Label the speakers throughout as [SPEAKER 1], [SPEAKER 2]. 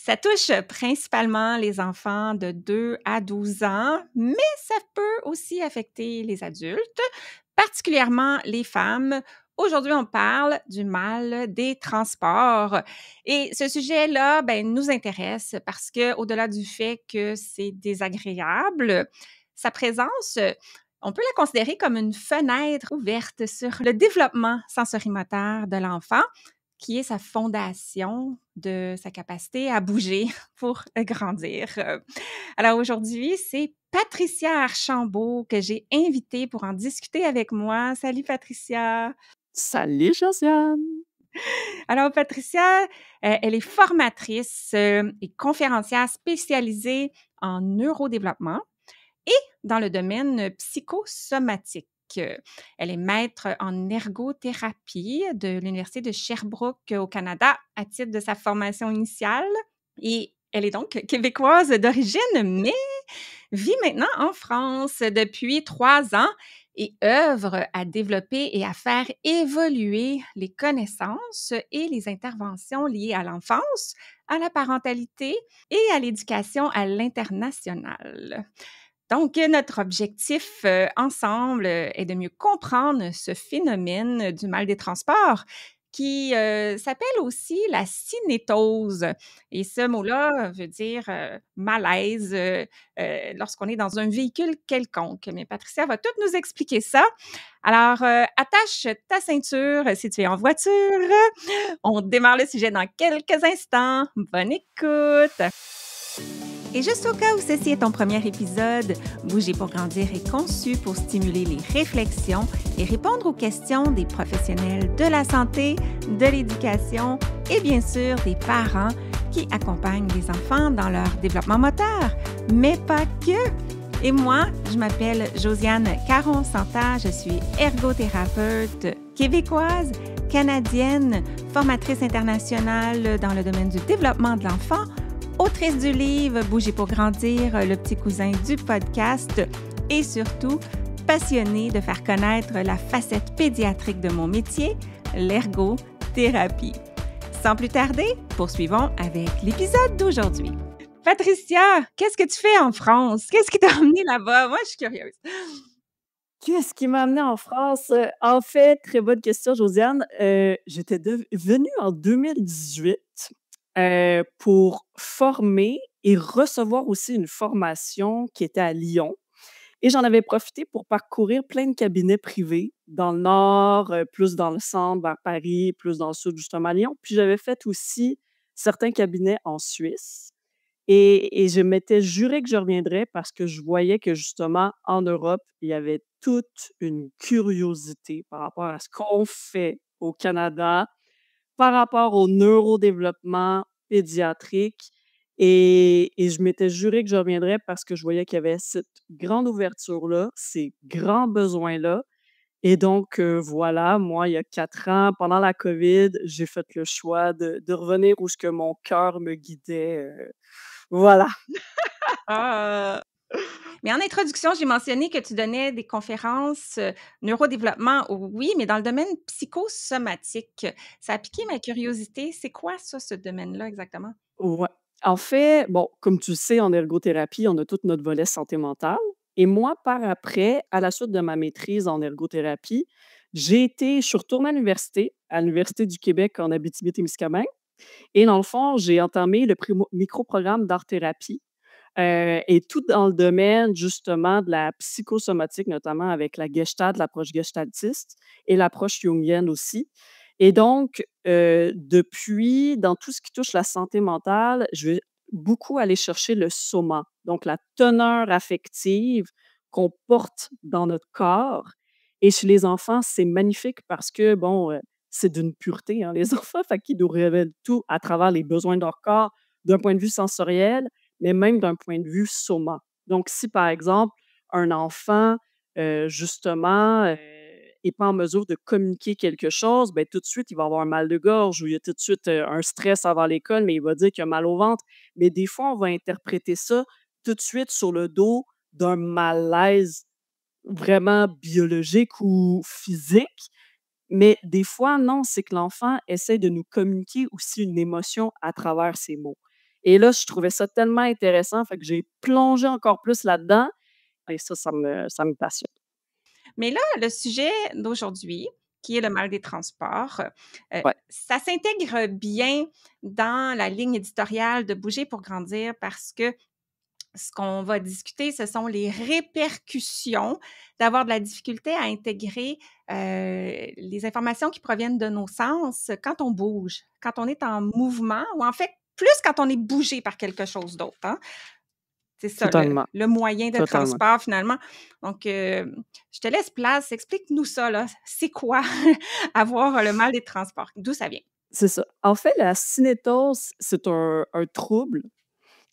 [SPEAKER 1] Ça touche principalement les enfants de 2 à 12 ans, mais ça peut aussi affecter les adultes, particulièrement les femmes. Aujourd'hui, on parle du mal des transports et ce sujet-là, nous intéresse parce que, au-delà du fait que c'est désagréable, sa présence, on peut la considérer comme une fenêtre ouverte sur le développement sensorimoteur de l'enfant, qui est sa fondation de sa capacité à bouger pour grandir. Alors aujourd'hui, c'est Patricia Archambault que j'ai invitée pour en discuter avec moi. Salut Patricia!
[SPEAKER 2] Salut Josiane!
[SPEAKER 1] Alors Patricia, elle est formatrice et conférencière spécialisée en neurodéveloppement et dans le domaine psychosomatique. Elle est maître en ergothérapie de l'Université de Sherbrooke au Canada à titre de sa formation initiale et elle est donc québécoise d'origine, mais vit maintenant en France depuis 3 ans et œuvre à développer et à faire évoluer les connaissances et les interventions liées à l'enfance, à la parentalité et à l'éducation à l'international. Donc, notre objectif ensemble est de mieux comprendre ce phénomène du mal des transports qui s'appelle aussi la cinétose. Et ce mot-là veut dire malaise lorsqu'on est dans un véhicule quelconque. Mais Patricia va tout nous expliquer ça. Alors, attache ta ceinture si tu es en voiture. On démarre le sujet dans quelques instants. Bonne écoute! Et juste au cas où ceci est ton premier épisode, Bouger pour grandir est conçu pour stimuler les réflexions et répondre aux questions des professionnels de la santé, de l'éducation et bien sûr des parents qui accompagnent les enfants dans leur développement moteur, mais pas que. Et moi, je m'appelle Josiane Caron-Santa, je suis ergothérapeute québécoise, canadienne, formatrice internationale dans le domaine du développement de l'enfant, autrice du livre Bouger pour grandir, le petit cousin du podcast et surtout passionnée de faire connaître la facette pédiatrique de mon métier, l'ergothérapie. Sans plus tarder, poursuivons avec l'épisode d'aujourd'hui. Patricia, qu'est-ce que tu fais en France? Qu'est-ce qui t'a emmené là-bas? Moi, je suis curieuse.
[SPEAKER 2] Qu'est-ce qui m'a amenée en France? En fait, très bonne question, Josiane. J'étais venue en 2018 pour former et recevoir aussi une formation qui était à Lyon. Et j'en avais profité pour parcourir plein de cabinets privés dans le nord, plus dans le centre, vers Paris, plus dans le sud, justement à Lyon. Puis j'avais fait aussi certains cabinets en Suisse. Et je m'étais juré que je reviendrais parce que je voyais que justement, en Europe, il y avait toute une curiosité par rapport à ce qu'on fait au Canada, par rapport au neurodéveloppement pédiatrique. Et je m'étais juré que je reviendrais parce que je voyais qu'il y avait cette grande ouverture-là, ces grands besoins-là. Et donc, voilà, moi, il y a 4 ans, pendant la COVID, j'ai fait le choix de revenir où ce que mon cœur me guidait. Voilà.
[SPEAKER 1] Ah! Mais en introduction, j'ai mentionné que tu donnais des conférences neurodéveloppement, oui, mais dans le domaine psychosomatique. Ça a piqué ma curiosité. C'est quoi ça, ce domaine-là exactement?
[SPEAKER 2] Ouais. En fait, bon, comme tu le sais, en ergothérapie, on a tout notre volet santé mentale. Et moi, par après, à la suite de ma maîtrise en ergothérapie, je suis retournée à l'Université du Québec en Abitibi-Témiscamingue. Et dans le fond, j'ai entamé le micro-programme d'art-thérapie et tout dans le domaine justement de la psychosomatique, notamment avec la Gestalt, l'approche gestaltiste et l'approche jungienne aussi. Et donc, depuis, dans tout ce qui touche la santé mentale, je vais beaucoup aller chercher le soma, donc la teneur affective qu'on porte dans notre corps. Et chez les enfants, c'est magnifique parce que, bon, c'est d'une pureté, hein, les enfants, fait qu'ils nous révèlent tout à travers les besoins de leur corps d'un point de vue sensoriel, mais même d'un point de vue soma. Donc, si par exemple, un enfant, justement, est pas en mesure de communiquer quelque chose, ben tout de suite, il va avoir un mal de gorge ou il y a tout de suite un stress avant l'école, mais il va dire qu'il a mal au ventre. Mais des fois, on va interpréter ça tout de suite sur le dos d'un malaise vraiment biologique ou physique. Mais des fois, non, c'est que l'enfant essaie de nous communiquer aussi une émotion à travers ses mots. Et là, je trouvais ça tellement intéressant, fait que j'ai plongé encore plus là-dedans et ça me passionne.
[SPEAKER 1] Mais là, le sujet d'aujourd'hui, qui est le mal des transports,
[SPEAKER 2] Ouais,
[SPEAKER 1] ça s'intègre bien dans la ligne éditoriale de Bouger pour grandir parce que ce qu'on va discuter, ce sont les répercussions d'avoir de la difficulté à intégrer, les informations qui proviennent de nos sens quand on bouge, quand on est en mouvement ou en fait, plus quand on est bougé par quelque chose d'autre, hein. C'est ça
[SPEAKER 2] totalement,
[SPEAKER 1] le moyen de
[SPEAKER 2] totalement.
[SPEAKER 1] transport finalement. Donc, je te laisse place, explique-nous ça là. C'est quoi avoir le mal des transports? D'où ça vient?
[SPEAKER 2] C'est ça. En fait, la cinétose, c'est un trouble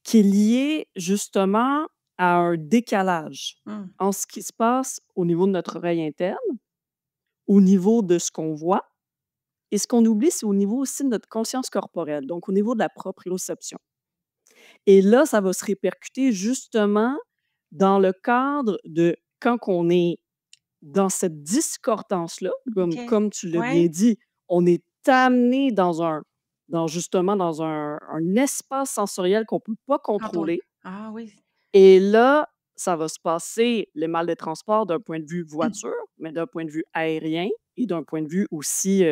[SPEAKER 2] qui est lié justement à un décalage
[SPEAKER 1] Mmh,
[SPEAKER 2] en ce qui se passe au niveau de notre oreille interne, au niveau de ce qu'on voit et ce qu'on oublie, c'est au niveau aussi de notre conscience corporelle, donc au niveau de la proprioception. Et là, ça va se répercuter justement dans le cadre de quand on est dans cette discordance-là,
[SPEAKER 1] OK.
[SPEAKER 2] comme tu l'as bien
[SPEAKER 1] Ouais,
[SPEAKER 2] dit, on est amené dans justement dans un espace sensoriel qu'on peut pas
[SPEAKER 1] quand on
[SPEAKER 2] contrôler
[SPEAKER 1] ah oui.
[SPEAKER 2] et là, ça va se passer les mal des transports d'un point de vue voiture, mais d'un point de vue aérien et d'un point de vue aussi,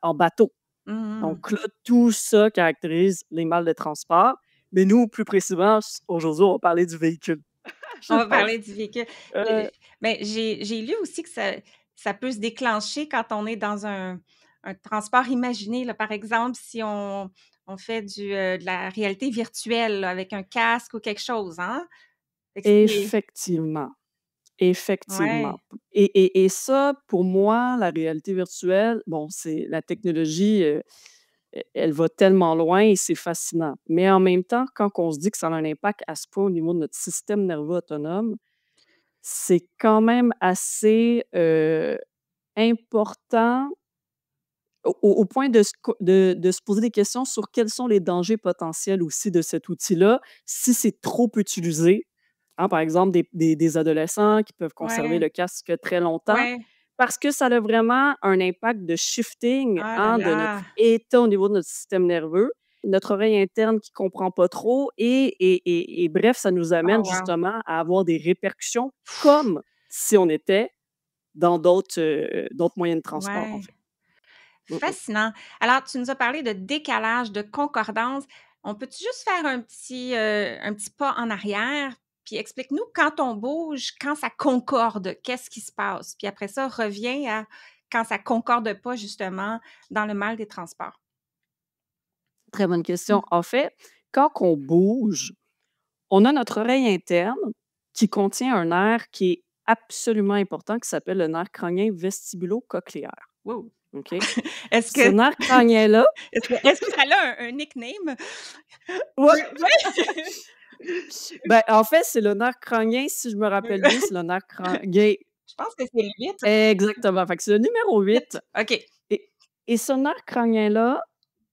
[SPEAKER 2] en bateau.
[SPEAKER 1] Mmh mh.
[SPEAKER 2] Donc là, tout ça caractérise les mal de transport, mais nous, plus précisément, aujourd'hui, on va parler du véhicule, je
[SPEAKER 1] On va
[SPEAKER 2] pense.
[SPEAKER 1] parler du véhicule.
[SPEAKER 2] Heu
[SPEAKER 1] Mais j'ai lu aussi que ça peut se déclencher quand on est dans un transport imaginé, là. Par exemple, si on fait de la réalité virtuelle, là, avec un casque ou quelque chose, hein? Fait que c'est
[SPEAKER 2] Effectivement, effectivement.
[SPEAKER 1] ouais,
[SPEAKER 2] Et ça, pour moi, la réalité virtuelle, bon, c'est la technologie, elle va tellement loin et c'est fascinant. Mais en même temps, quand on se dit que ça a un impact à ce point au niveau de notre système nerveux autonome, c'est quand même assez, important au point de se poser des questions sur quels sont les dangers potentiels aussi de cet outil-là, si c'est trop utilisé. Hein, par exemple, des adolescents qui peuvent conserver
[SPEAKER 1] ouais,
[SPEAKER 2] le casque très longtemps
[SPEAKER 1] ouais.
[SPEAKER 2] parce que ça a vraiment un impact de shifting,
[SPEAKER 1] Ah là
[SPEAKER 2] hein, de notre
[SPEAKER 1] là!
[SPEAKER 2] état au niveau de notre système nerveux, notre oreille interne qui comprend pas trop et bref, ça nous
[SPEAKER 1] Oh
[SPEAKER 2] amène
[SPEAKER 1] wow!
[SPEAKER 2] justement à avoir des répercussions comme si on était dans d'autres moyens de transport, en
[SPEAKER 1] Ouais,
[SPEAKER 2] fait. Mmh mh.
[SPEAKER 1] fascinant. Alors, tu nous as parlé de décalage, de concordance. On peut-tu juste faire un petit pas en arrière? Puis explique-nous quand on bouge, quand ça concorde, qu'est-ce qui se passe? Puis après ça, reviens à quand ça concorde pas justement dans le mal des transports.
[SPEAKER 2] Très bonne
[SPEAKER 1] Mmh.
[SPEAKER 2] question. En fait, quand on bouge, on a notre oreille interne qui contient un nerf qui est absolument important qui s'appelle le nerf crânien vestibulo-cochléaire.
[SPEAKER 1] Wow!
[SPEAKER 2] OK?
[SPEAKER 1] Est-ce
[SPEAKER 2] Ce
[SPEAKER 1] que
[SPEAKER 2] nerf crânien-là,
[SPEAKER 1] est-ce que ça a un nickname?
[SPEAKER 2] ouais,
[SPEAKER 1] Ouais.
[SPEAKER 2] ben, en fait, c'est le nerf crânien, si je me rappelle bien, c'est le nerf crânien
[SPEAKER 1] Je pense que c'est le 8.
[SPEAKER 2] exactement. Fait que c'est le numéro 8
[SPEAKER 1] OK.
[SPEAKER 2] et et ce nerf crânien-là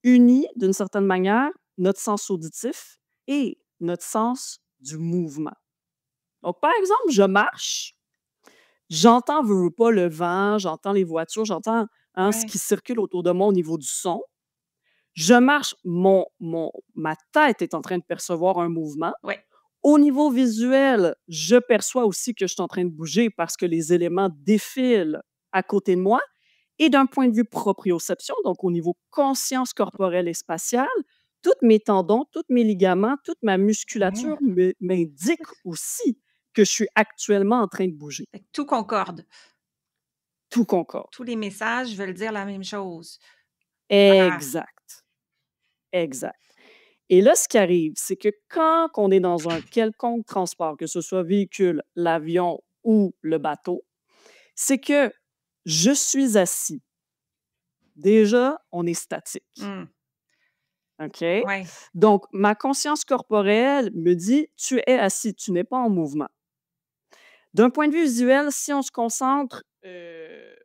[SPEAKER 2] unit, d'une certaine manière, notre sens auditif et notre sens du mouvement. Donc, par exemple, je marche, j'entends, veux, veux pas, le vent, j'entends les voitures, j'entends, hein, ce
[SPEAKER 1] Ouais,
[SPEAKER 2] qui circule autour de moi au niveau du son. Je marche, ma tête est en train de percevoir un mouvement.
[SPEAKER 1] ouais.
[SPEAKER 2] Au niveau visuel, je perçois aussi que je suis en train de bouger parce que les éléments défilent à côté de moi. Et d'un point de vue proprioception, donc au niveau conscience corporelle et spatiale, tous mes tendons, tous mes ligaments, toute ma
[SPEAKER 1] Ouais.
[SPEAKER 2] musculature m'indiquent aussi que je suis actuellement en train de bouger.
[SPEAKER 1] Fait que tout concorde.
[SPEAKER 2] Tout concorde.
[SPEAKER 1] Tous les messages veulent dire la même chose. Ah,
[SPEAKER 2] Exact, exact. Et là, ce qui arrive, c'est que quand on est dans un quelconque transport, que ce soit véhicule, l'avion ou le bateau, c'est que je suis assis. Déjà, on est statique.
[SPEAKER 1] mmh,
[SPEAKER 2] OK?
[SPEAKER 1] ouais,
[SPEAKER 2] Donc, ma conscience corporelle me dit: «Tu es assis, tu n'es pas en mouvement». D'un point de vue visuel, si on se concentre,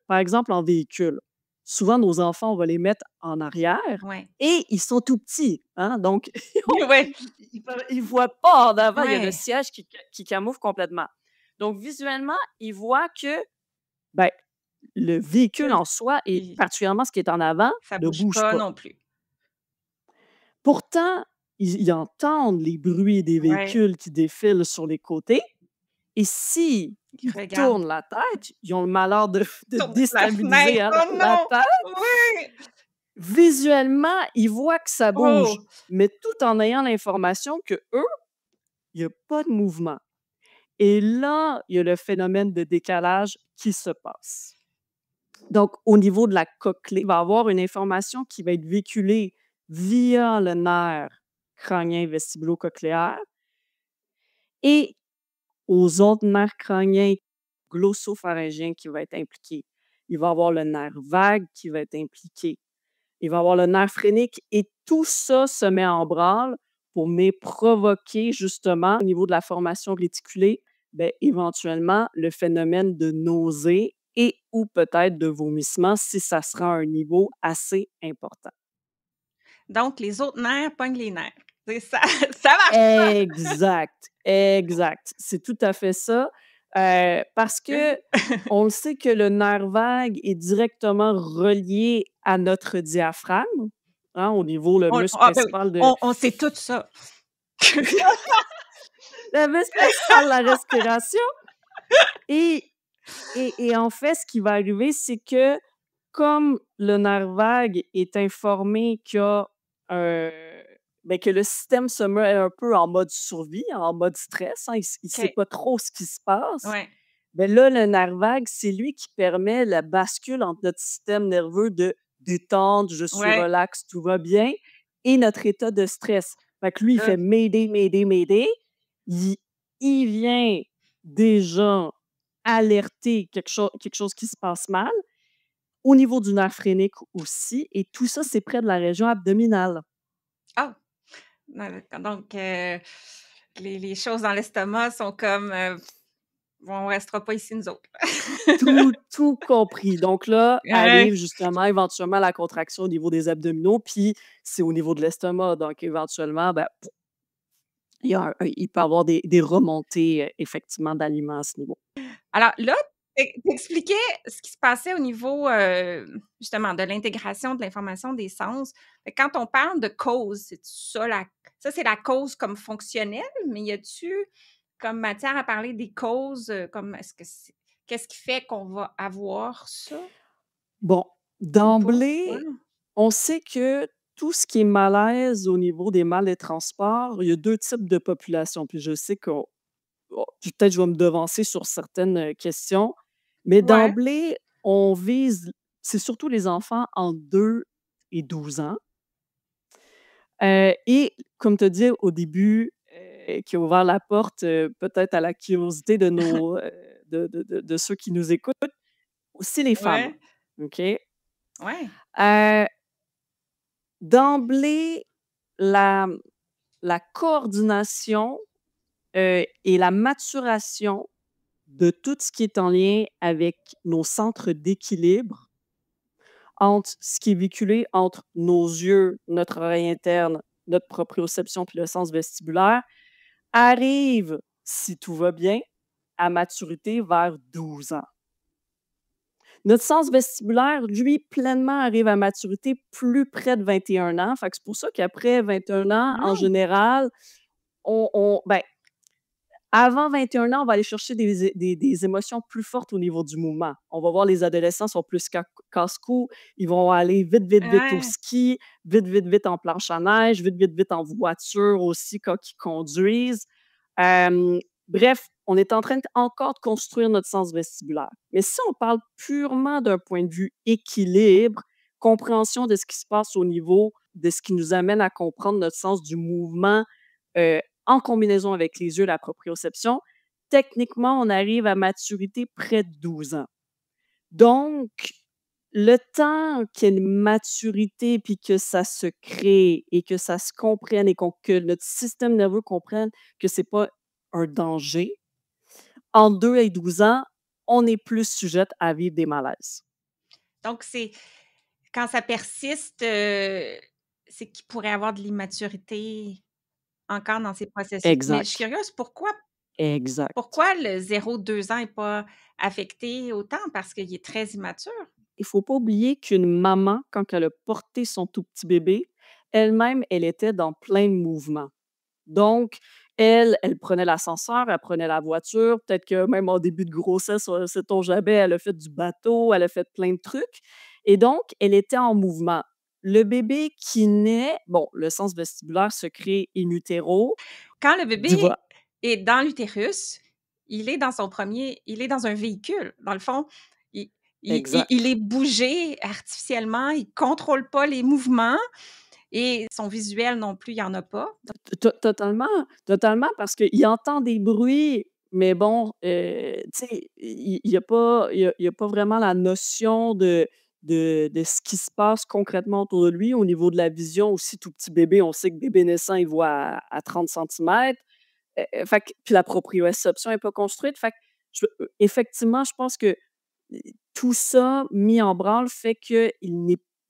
[SPEAKER 2] par exemple en véhicule, souvent nos enfants, on va les mettre en arrière
[SPEAKER 1] ouais.
[SPEAKER 2] et ils sont tout petits, hein, donc
[SPEAKER 1] Ouais,
[SPEAKER 2] ils voient pas en avant, il y a le
[SPEAKER 1] ouais.
[SPEAKER 2] siège qui camoufle complètement. Donc visuellement, ils voient que, ben, le véhicule en soi et
[SPEAKER 1] Il
[SPEAKER 2] particulièrement ce qui est en avant
[SPEAKER 1] ça
[SPEAKER 2] ne
[SPEAKER 1] bouge
[SPEAKER 2] bouge
[SPEAKER 1] pas
[SPEAKER 2] pas.
[SPEAKER 1] non plus.
[SPEAKER 2] Pourtant, ils entendent les bruits des
[SPEAKER 1] Ouais,
[SPEAKER 2] véhicules qui défilent sur les côtés et si
[SPEAKER 1] il
[SPEAKER 2] ils
[SPEAKER 1] regarde,
[SPEAKER 2] tournent la tête, ils ont le malheur de
[SPEAKER 1] tourne la
[SPEAKER 2] déstabiliser,
[SPEAKER 1] fenêtre.
[SPEAKER 2] hein,
[SPEAKER 1] Oh
[SPEAKER 2] la
[SPEAKER 1] non!
[SPEAKER 2] tête.
[SPEAKER 1] Oui!
[SPEAKER 2] Visuellement, ils voient que ça bouge,
[SPEAKER 1] Oh!
[SPEAKER 2] mais tout en ayant l'information qu'eux, il y a pas de mouvement et là, il y a le phénomène de décalage qui se passe. Donc, au niveau de la cochlée, il va y avoir une information qui va être véhiculée via le nerf crânien vestibulo-cochléaire et aux autres nerfs crâniens glossopharyngiens qui va être impliqué. Il va y avoir le nerf vague qui va être impliqué. Il va y avoir le nerf phrénique et tout ça se met en branle pour venir provoquer justement au niveau de la formation réticulée, beh, éventuellement le phénomène de nausée et ou peut-être de vomissement si ça sera à un niveau assez important.
[SPEAKER 1] Donc les autres nerfs pognent les nerfs. C'est ça ça marche ça!
[SPEAKER 2] Exact, exact. C'est tout à fait ça, parce que on le sait que le nerf vague est directement relié à notre diaphragme, hein, au niveau le muscle
[SPEAKER 1] Ah ben oui,
[SPEAKER 2] principal de
[SPEAKER 1] on sait tout ça.
[SPEAKER 2] le muscle principal de la respiration et et en fait, ce qui va arriver, c'est que comme le nerf vague est informé qu'il y a un beh, que le système se met un peu en mode survie, en mode stress, hein, il sait
[SPEAKER 1] OK,
[SPEAKER 2] pas trop ce qui se passe,
[SPEAKER 1] ouais,
[SPEAKER 2] ben là, le nerf vague, c'est lui qui permet la bascule entre notre système nerveux de détente, je suis
[SPEAKER 1] ouais,
[SPEAKER 2] relax, tout va bien, et notre état de stress. Fait que lui, il
[SPEAKER 1] là,
[SPEAKER 2] fait Mayday, Mayday, Mayday. Il, il vient déjà alerter quelque chose qui se passe mal. Au niveau du nerf phrénique aussi, et tout ça, c'est près de la région abdominale.
[SPEAKER 1] ah! D'accord, donc les choses dans l'estomac sont comme, bon, on restera pas ici nous autres.
[SPEAKER 2] Tout compris. Donc là,
[SPEAKER 1] Ouais.
[SPEAKER 2] arrive justement éventuellement la contraction au niveau des abdominaux, puis c'est au niveau de l'estomac. Donc éventuellement, ben, il peut y avoir des remontées, effectivement d'aliments à ce niveau.
[SPEAKER 1] Alors là, tu expliquais ce qui se passait au niveau, justement de l'intégration de l'information des sens. Fait que quand on parle de cause, c'est ça ça c'est la cause comme fonctionnelle, mais y a-tu comme matière à parler des causes, comme est-ce que c'est qu'est-ce qui fait qu'on va avoir ça
[SPEAKER 2] Bon,
[SPEAKER 1] ou pas? Ouais.
[SPEAKER 2] d'emblée, on sait que tout ce qui est malaise au niveau des mal de transport, il y a 2 types de populations. Puis je sais qu'on peut-être je vais me devancer sur certaines, questions, mais
[SPEAKER 1] Ouais.
[SPEAKER 2] d'emblée, on vise c'est surtout les enfants entre 2 et 12 ans. Et comme tu dis au début, qui a ouvert la porte, peut-être à la curiosité de nos, de ceux qui nous écoutent, aussi les femmes,
[SPEAKER 1] Ouais,
[SPEAKER 2] OK?
[SPEAKER 1] ouais.
[SPEAKER 2] Heu, d'emblée, la la coordination, et la maturation de tout ce qui est en lien avec nos centres d'équilibre entre ce qui est véhiculé entre nos yeux, notre oreille interne, notre proprioception puis le sens vestibulaire, arrive, si tout va bien, à maturité vers 12 ans. Notre sens vestibulaire, lui, pleinement arrive à maturité plus près de 21 ans. Fait que c'est pour ça qu'après 21 ans, en
[SPEAKER 1] Mmh.
[SPEAKER 2] général, ben, avant 21 ans, on va aller chercher des émotions plus fortes au niveau du mouvement. On va voir les adolescents sont plus casse-cou, ils vont aller vite, vite, vite au
[SPEAKER 1] Ouais.
[SPEAKER 2] ski, vite, vite, vite en planche à neige, vite, vite, vite en voiture aussi quand ils conduisent. Bref, on est en train encore de construire notre sens vestibulaire. Mais si on parle purement d'un point de vue équilibre, compréhension de ce qui se passe au niveau de ce qui nous amène à comprendre notre sens du mouvement, en combinaison avec les yeux, la proprioception, techniquement, on arrive à maturité près de 12 ans. Donc, le temps qu'il y ait une maturité, puis que ça se crée et que ça se comprenne et que notre système nerveux comprenne que c'est pas un danger, entre 2 et 12 ans, on est plus sujette à vivre des malaises.
[SPEAKER 1] Donc c'est quand ça persiste, c'est qu'il pourrait avoir de l'immaturité encore dans ces processus. Mais je suis
[SPEAKER 2] Exact,
[SPEAKER 1] curieuse,
[SPEAKER 2] exact.
[SPEAKER 1] pourquoi le 0-2 ans est pas affecté autant? Parce qu'il est très immature?
[SPEAKER 2] Il faut pas oublier qu'une maman, quand elle a porté son tout petit bébé, elle-même, elle était dans plein de mouvements. Donc, elle prenait l'ascenseur, elle prenait la voiture, peut-être que même en début de grossesse, sait-on jamais, elle a fait du bateau, elle a fait plein de trucs et donc elle était en mouvement. Le bébé qui naît, bon, le sens vestibulaire se crée in utero,
[SPEAKER 1] Quand le bébé
[SPEAKER 2] diva
[SPEAKER 1] est dans l'utérus, il est dans un véhicule. Dans le fond, il il
[SPEAKER 2] exact.
[SPEAKER 1] est bougé artificiellement, il contrôle pas les mouvements et son visuel non plus, il y en a pas.
[SPEAKER 2] Totalement, totalement parce qu'il entend des bruits, mais bon, tu sais, il y a pas il y a pas vraiment la notion de ce qui se passe concrètement autour de lui. Au niveau de la vision aussi, tout petit bébé, on sait que bébé naissant, il voit à 30 centimètres. Fait que puis la proprioception est pas construite. Fait que effectivement, je pense que tout ça mis en branle fait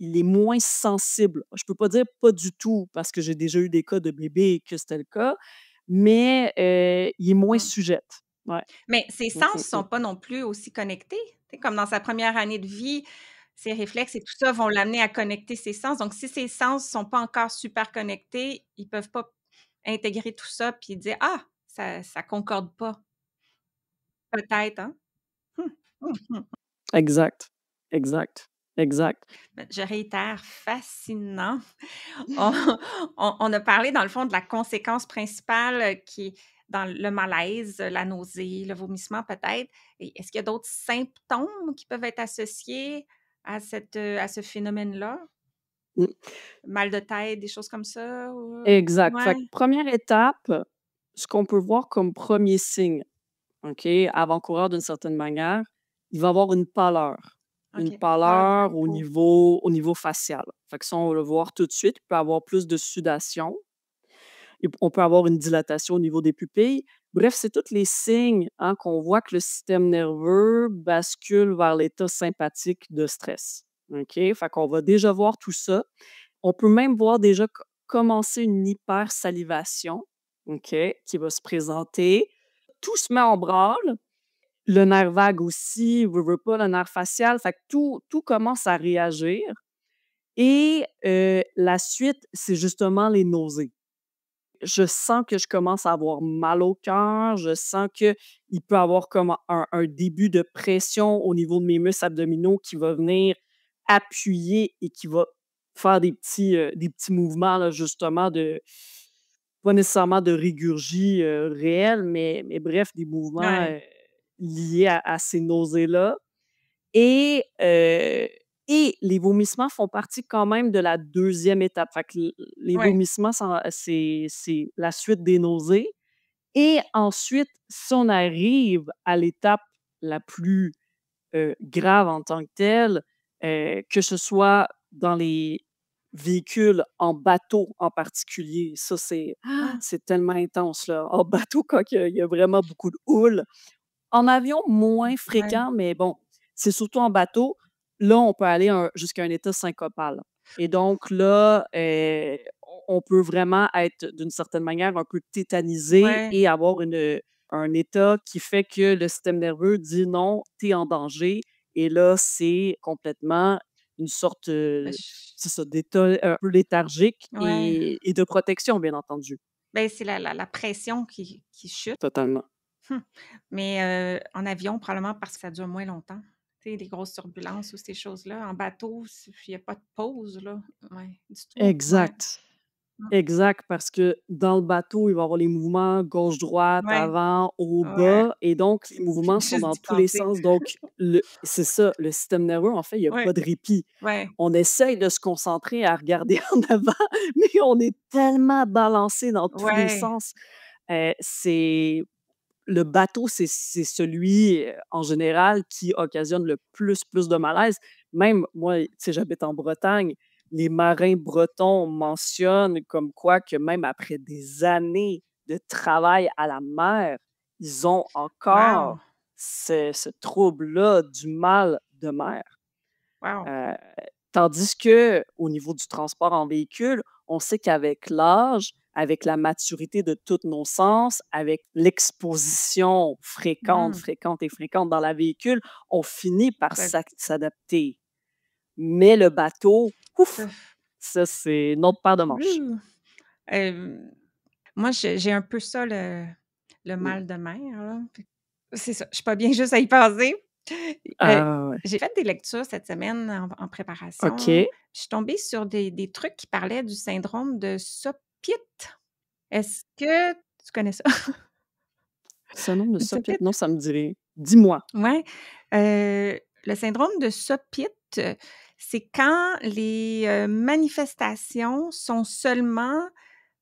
[SPEAKER 2] il est moins sensible. Je peux pas dire pas du tout parce que j'ai déjà eu des cas de bébés que c'était le cas, mais il est moins
[SPEAKER 1] Mmh.
[SPEAKER 2] sujette. Ouais.
[SPEAKER 1] Mais ses
[SPEAKER 2] Mmh,
[SPEAKER 1] sens
[SPEAKER 2] mmh, mmh.
[SPEAKER 1] sont pas non plus aussi connectés. Tu sais, comme dans sa première année de vie, ses réflexes et tout ça vont l'amener à connecter ses sens. Donc si ses sens sont pas encore super connectés, ils peuvent pas intégrer tout ça puis dire: «Ah, ça concorde pas». Peut-être, hein? Mmh. Mmh mh.
[SPEAKER 2] Exact, exact, exact.
[SPEAKER 1] Je réitère, fascinant. On on a parlé dans le fond de la conséquence principale, qui est dans le malaise, la nausée, le vomissement peut-être. Et est-ce qu'il y a d'autres symptômes qui peuvent être associés à ce phénomène-là?
[SPEAKER 2] Mmh,
[SPEAKER 1] Mal de tête, des choses comme ça ou,
[SPEAKER 2] exact. Fait que
[SPEAKER 1] ouais,
[SPEAKER 2] 1re étape, ce qu'on peut voir comme premier signe, OK, avant-coureur d'une certaine manière, il va avoir une pâleur. Une
[SPEAKER 1] OK. Pâleur de la
[SPEAKER 2] pâleur
[SPEAKER 1] peau.
[SPEAKER 2] au niveau facial. Fait que ça, on va le voir tout de suite. Il peut avoir plus de sudation et on peut avoir une dilatation au niveau des pupilles. Bref, c'est tous les signes, hein, qu'on voit que le système nerveux bascule vers l'état sympathique de stress. OK? Fait qu'on va déjà voir tout ça. On peut même voir déjà commencer une hypersalivation, OK, qui va se présenter. Tout se met en branle. Le nerf vague aussi, veut pas, le nerf facial, fait que tout commence à réagir et la suite, c'est justement les nausées. Je sens que je commence à avoir mal au cœur, je sens qu'il peut avoir comme un début de pression au niveau de mes muscles abdominaux qui va venir appuyer et qui va faire des petits mouvements là, justement de pas nécessairement de régurgie, réelle, mais bref, des mouvements,
[SPEAKER 1] Ouais,
[SPEAKER 2] liés à ces nausées-là et les vomissements font partie quand même de la deuxième étape. Fait que l les
[SPEAKER 1] ouais.
[SPEAKER 2] vomissements, c'est la suite des nausées et ensuite, si on arrive à l'étape la plus, grave en tant que telle, que ce soit dans les véhicules en bateau en particulier, ça
[SPEAKER 1] Ah,
[SPEAKER 2] c'est tellement intense là. En bateau quand il y a vraiment beaucoup de houle. En avion, moins
[SPEAKER 1] ouais.
[SPEAKER 2] fréquent, mais bon, c'est surtout en bateau. Là, on peut aller jusqu'à un état syncopal et donc là, on peut vraiment être d'une certaine manière un peu tétanisé
[SPEAKER 1] Ouais.
[SPEAKER 2] et avoir un état qui fait que le système nerveux dit: «Non, tu es en danger» et là, c'est complètement une sorte,
[SPEAKER 1] Ben, j
[SPEAKER 2] c'est ça, d'état un peu léthargique
[SPEAKER 1] ouais.
[SPEAKER 2] et de protection, bien entendu.
[SPEAKER 1] Ben, c'est la pression qui chute.
[SPEAKER 2] Totalement.
[SPEAKER 1] Mmh. Mais, en avion, probablement parce que ça dure moins longtemps. Tu sais, les grosses turbulences ou ces choses-là. En bateau, il y a pas de pause, là. Ouais, du tout. Ouais.
[SPEAKER 2] Exact.
[SPEAKER 1] Mmh.
[SPEAKER 2] Exact, parce que dans le bateau, il va y avoir les mouvements gauche-droite,
[SPEAKER 1] Ouais,
[SPEAKER 2] avant, haut,
[SPEAKER 1] ouais.
[SPEAKER 2] bas et donc les mouvements sont
[SPEAKER 1] Juste
[SPEAKER 2] dans
[SPEAKER 1] d'y
[SPEAKER 2] tous les
[SPEAKER 1] penser.
[SPEAKER 2] sens. Donc c'est ça, le système nerveux, en fait, il y a
[SPEAKER 1] Ouais,
[SPEAKER 2] pas de répit.
[SPEAKER 1] ouais,
[SPEAKER 2] On essaye de se concentrer à regarder en avant, mais on est tellement balancé dans tous les
[SPEAKER 1] ouais,
[SPEAKER 2] sens. C'est le bateau, c'est celui, en général, qui occasionne le plus de malaise. Même moi, tu sais, j'habite en Bretagne, les marins bretons mentionnent comme quoi que même après des années de travail à la mer, ils ont
[SPEAKER 1] wow,
[SPEAKER 2] encore ce trouble-là du mal de mer.
[SPEAKER 1] wow.
[SPEAKER 2] Heu, Tandis que au niveau du transport en véhicule, on sait qu'avec l'âge, avec la maturité de tous nos sens, avec l'exposition fréquente,
[SPEAKER 1] Mmh.
[SPEAKER 2] fréquente et fréquente dans la véhicule, on finit par
[SPEAKER 1] Ça
[SPEAKER 2] s'adapter. Mais le bateau,
[SPEAKER 1] ça
[SPEAKER 2] ouf! Ça, c'est une autre paire de manches.
[SPEAKER 1] Ouh! Hem, moi, j'ai un peu ça, le
[SPEAKER 2] Mmh.
[SPEAKER 1] mal de mer, là. Fait que c'est ça, je suis pas bien juste à y penser. Heu,
[SPEAKER 2] Ah ouais.
[SPEAKER 1] j'ai fait des lectures cette semaine en préparation.
[SPEAKER 2] OK.
[SPEAKER 1] Je suis tombée sur des trucs qui parlaient du syndrome de Sopit. Est-ce que tu connais ça?
[SPEAKER 2] Syndrome de Sopit?
[SPEAKER 1] Sopit?
[SPEAKER 2] Non, ça me dit rien. Dis-moi.
[SPEAKER 1] Ouais, le syndrome de Sopit, c'est quand les, manifestations sont seulement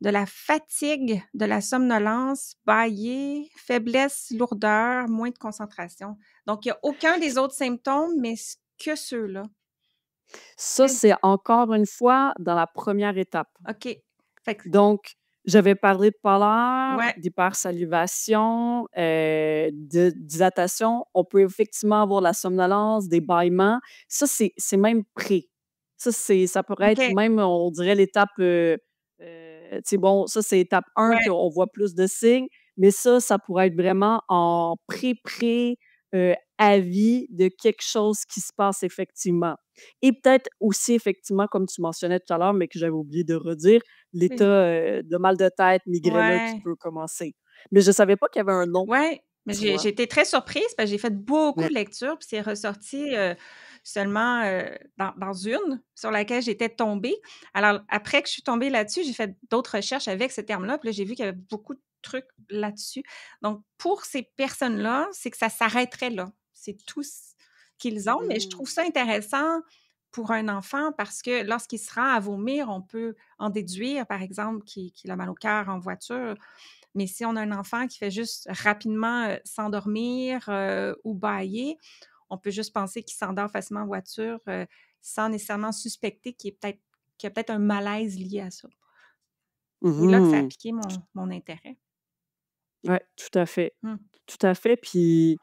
[SPEAKER 1] de la fatigue, de la somnolence, bâillé, faiblesse, lourdeur, moins de concentration. Donc il y a aucun des autres symptômes, mais que ceux-là.
[SPEAKER 2] Ça,
[SPEAKER 1] OK.
[SPEAKER 2] c'est encore une fois dans la première étape.
[SPEAKER 1] OK. Fait que
[SPEAKER 2] Donc, j'avais parlé de pâleur,
[SPEAKER 1] ouais,
[SPEAKER 2] d'hypersalivation, de dilatation. On peut effectivement avoir la somnolence, des bâillements. Ça, c'est même pré. Ça pourrait être
[SPEAKER 1] OK,
[SPEAKER 2] même, on dirait l'étape, tu sais, bon, ça, c'est étape 1
[SPEAKER 1] ouais,
[SPEAKER 2] qu'on voit plus de signes, mais ça pourrait être vraiment en pré-pré, avis de quelque chose qui se passe effectivement et peut-être aussi effectivement, comme tu mentionnais tout à l'heure, mais que j'avais oublié de redire, l'état,
[SPEAKER 1] vas-y.
[SPEAKER 2] de mal de tête migraineux qui
[SPEAKER 1] Ouais.
[SPEAKER 2] peut commencer. Mais je savais pas qu'il y avait un nom,
[SPEAKER 1] Ouais, mais
[SPEAKER 2] tu
[SPEAKER 1] j'ai
[SPEAKER 2] vois?
[SPEAKER 1] été très surprise parce que j'ai fait beaucoup
[SPEAKER 2] Ouais.
[SPEAKER 1] de lectures, puis c'est ressorti, seulement, dans une sur laquelle j'étais tombée. Alors après que je suis tombée là-dessus, j'ai fait d'autres recherches avec ce terme-là, puis là, j'ai vu qu'il y avait beaucoup de trucs là-dessus. Donc pour ces personnes-là, c'est que ça s'arrêterait là. C'est tout ce qu'ils ont, mais je trouve
[SPEAKER 2] Mmh.
[SPEAKER 1] ça intéressant pour un enfant parce que lorsqu'il se rend à vomir, on peut en déduire, par exemple, qu'il a mal au cœur en voiture. Mais si on a un enfant qui fait juste rapidement, s'endormir, ou bâiller, on peut juste penser qu'il s'endort facilement en voiture, sans nécessairement suspecter qu'il y a peut-être un malaise lié à ça. C'est là que ça a
[SPEAKER 2] Mmh.
[SPEAKER 1] piqué mon intérêt.
[SPEAKER 2] Ouais, tout à fait.
[SPEAKER 1] Mmh.
[SPEAKER 2] Tout à fait, puis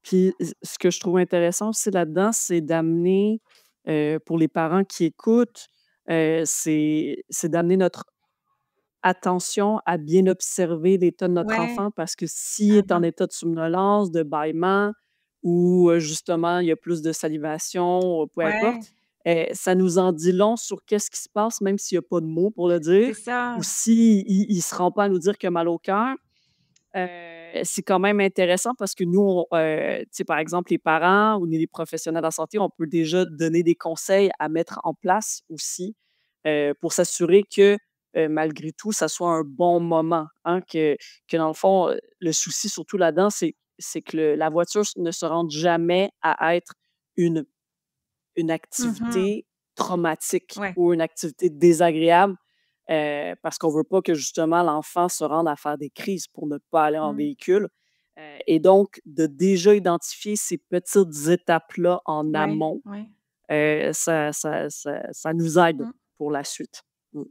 [SPEAKER 2] ce que je trouve intéressant aussi là-dedans, c'est d'amener, pour les parents qui écoutent, c'est d'amener notre attention à bien observer l'état de notre
[SPEAKER 1] Ouais.
[SPEAKER 2] enfant parce que s'il
[SPEAKER 1] Mmh
[SPEAKER 2] est en
[SPEAKER 1] mh.
[SPEAKER 2] état de somnolence, de bâillement ou, justement, il y a plus de salivation, peu importe,
[SPEAKER 1] Ouais,
[SPEAKER 2] ça nous en dit long sur qu'est-ce qui se passe, même s'il y a pas de mots pour le dire
[SPEAKER 1] c'est ça.
[SPEAKER 2] ou s'il il se rend pas à nous dire qu'il a mal au cœur. C'est quand même intéressant parce que nous, tu sais, par exemple, les parents ou les professionnels de la santé, on peut déjà donner des conseils à mettre en place aussi, pour s'assurer que, malgré tout, ça soit un bon moment, hein, que dans le fond, le souci surtout là-dedans, c'est que la voiture ne se rende jamais à être une une
[SPEAKER 1] Mmh.
[SPEAKER 2] activité traumatique
[SPEAKER 1] Ouais.
[SPEAKER 2] ou une activité désagréable, parce qu'on veut pas que justement l'enfant se rende à faire des crises pour ne pas aller en
[SPEAKER 1] Mmh.
[SPEAKER 2] véhicule, et donc de déjà identifier ces petites étapes-là en
[SPEAKER 1] Ouais,
[SPEAKER 2] amont,
[SPEAKER 1] ouais.
[SPEAKER 2] ça nous aide
[SPEAKER 1] Mmh.
[SPEAKER 2] pour la suite. Mmh.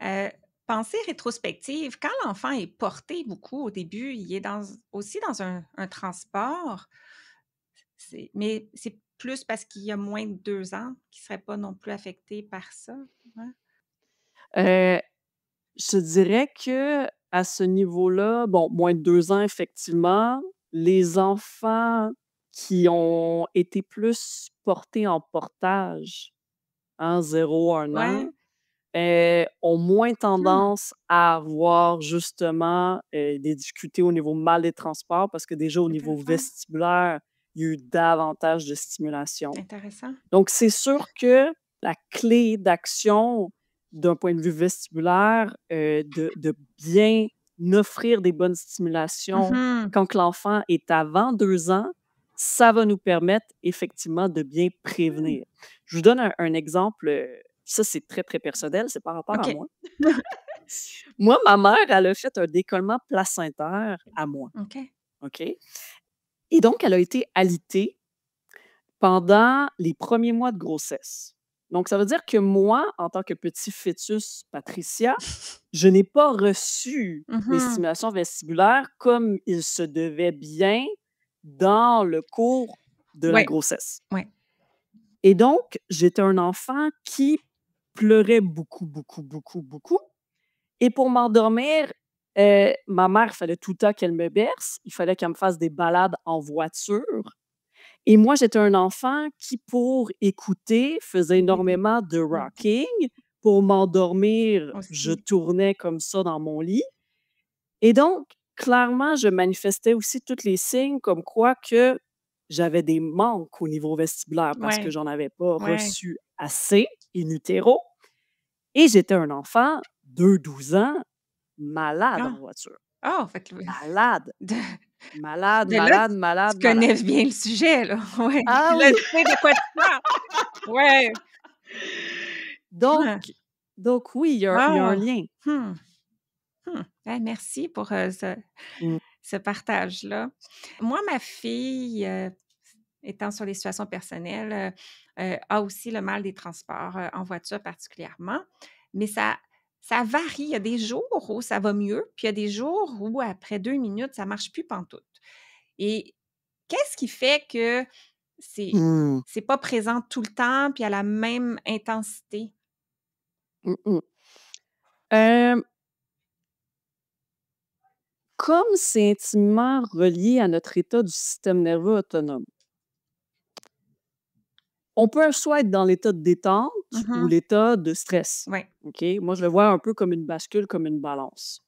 [SPEAKER 1] Heu, pensée rétrospective, quand l'enfant est porté beaucoup au début, il est aussi dans un transport. Mais c'est plus parce qu'il y a moins de 2 ans qu'il serait pas non plus affecté par ça? Ouais.
[SPEAKER 2] Heu, je te dirais que à ce niveau-là, bon, moins de 2 ans effectivement, les enfants qui ont été plus portés en portage, hein, 0 à 1 an,
[SPEAKER 1] Ouais.
[SPEAKER 2] ont moins
[SPEAKER 1] Mmh.
[SPEAKER 2] tendance à avoir justement, des difficultés au niveau mal des transports parce que déjà au niveau
[SPEAKER 1] Intéressant,
[SPEAKER 2] vestibulaire, il y a eu davantage de stimulation.
[SPEAKER 1] intéressant.
[SPEAKER 2] Donc c'est sûr que la clé d'action d'un point de vue vestibulaire, de bien offrir des bonnes stimulations
[SPEAKER 1] Mmh.
[SPEAKER 2] quand que l'enfant est avant 2 ans, ça va nous permettre effectivement de bien
[SPEAKER 1] Mmh.
[SPEAKER 2] prévenir. Je vous donne un exemple, ça c'est très, très personnel, c'est par rapport à
[SPEAKER 1] OK.
[SPEAKER 2] moi. Moi, ma mère, elle a fait un décollement placentaire à moi,
[SPEAKER 1] OK.
[SPEAKER 2] OK? Et donc elle a été alitée pendant les premiers mois de grossesse. Donc, ça veut dire que moi, en tant que petit fœtus Patricia, je n'ai pas reçu les
[SPEAKER 1] Mmh.
[SPEAKER 2] stimulations vestibulaires comme il se devait bien dans le cours de la
[SPEAKER 1] Ouais,
[SPEAKER 2] grossesse.
[SPEAKER 1] ouais.
[SPEAKER 2] Et donc, j'étais un enfant qui pleurait beaucoup, beaucoup, beaucoup, beaucoup. Et pour m'endormir, ma mère, il fallait tout le temps qu'elle me berce. Il fallait qu'elle me fasse des balades en voiture. Et moi, j'étais un enfant qui, pour écouter, faisait énormément de
[SPEAKER 1] Mmh.
[SPEAKER 2] rocking pour m'endormir, je
[SPEAKER 1] Aussi.
[SPEAKER 2] tournais comme ça dans mon lit et donc clairement, je manifestais aussi tous les signes comme quoi que j'avais des manques au niveau vestibulaire parce que
[SPEAKER 1] Ouais,
[SPEAKER 2] j'en avais pas
[SPEAKER 1] ouais.
[SPEAKER 2] reçu assez in utero et j'étais un enfant de 12 ans malade
[SPEAKER 1] Ah!
[SPEAKER 2] en voiture.
[SPEAKER 1] Ah! Fait que
[SPEAKER 2] Malade,
[SPEAKER 1] de
[SPEAKER 2] malade,
[SPEAKER 1] de là,
[SPEAKER 2] malade,
[SPEAKER 1] tu
[SPEAKER 2] malade, malade.
[SPEAKER 1] connais bien le sujet, là. Ouais,
[SPEAKER 2] Ah
[SPEAKER 1] là,
[SPEAKER 2] oui!
[SPEAKER 1] tu sais de quoi tu parles. Ouais.
[SPEAKER 2] Donc
[SPEAKER 1] Hein.
[SPEAKER 2] donc oui, il y a un
[SPEAKER 1] Ah!
[SPEAKER 2] lien.
[SPEAKER 1] Mmh. Mmh. Eh, merci pour,
[SPEAKER 2] Mmh.
[SPEAKER 1] ce partage-là. Moi, ma fille, étant sur les situations personnelles, a aussi le mal des transports, en voiture particulièrement, mais ça varie. Il y a des jours où ça va mieux, puis il y a des jours où après 2 minutes, ça marche plus pantoute et qu'est-ce qui fait que c'est
[SPEAKER 2] Mmh.
[SPEAKER 1] c'est pas présent tout le temps puis à la même intensité?
[SPEAKER 2] Mmh mh. Hem, comme c'est intimement relié à notre état du système nerveux autonome, on peut soit être dans l'état de détente ou
[SPEAKER 1] Mmh.
[SPEAKER 2] l'état de stress.
[SPEAKER 1] Ouais.
[SPEAKER 2] OK? Moi, je le vois un peu comme une bascule, comme une balance.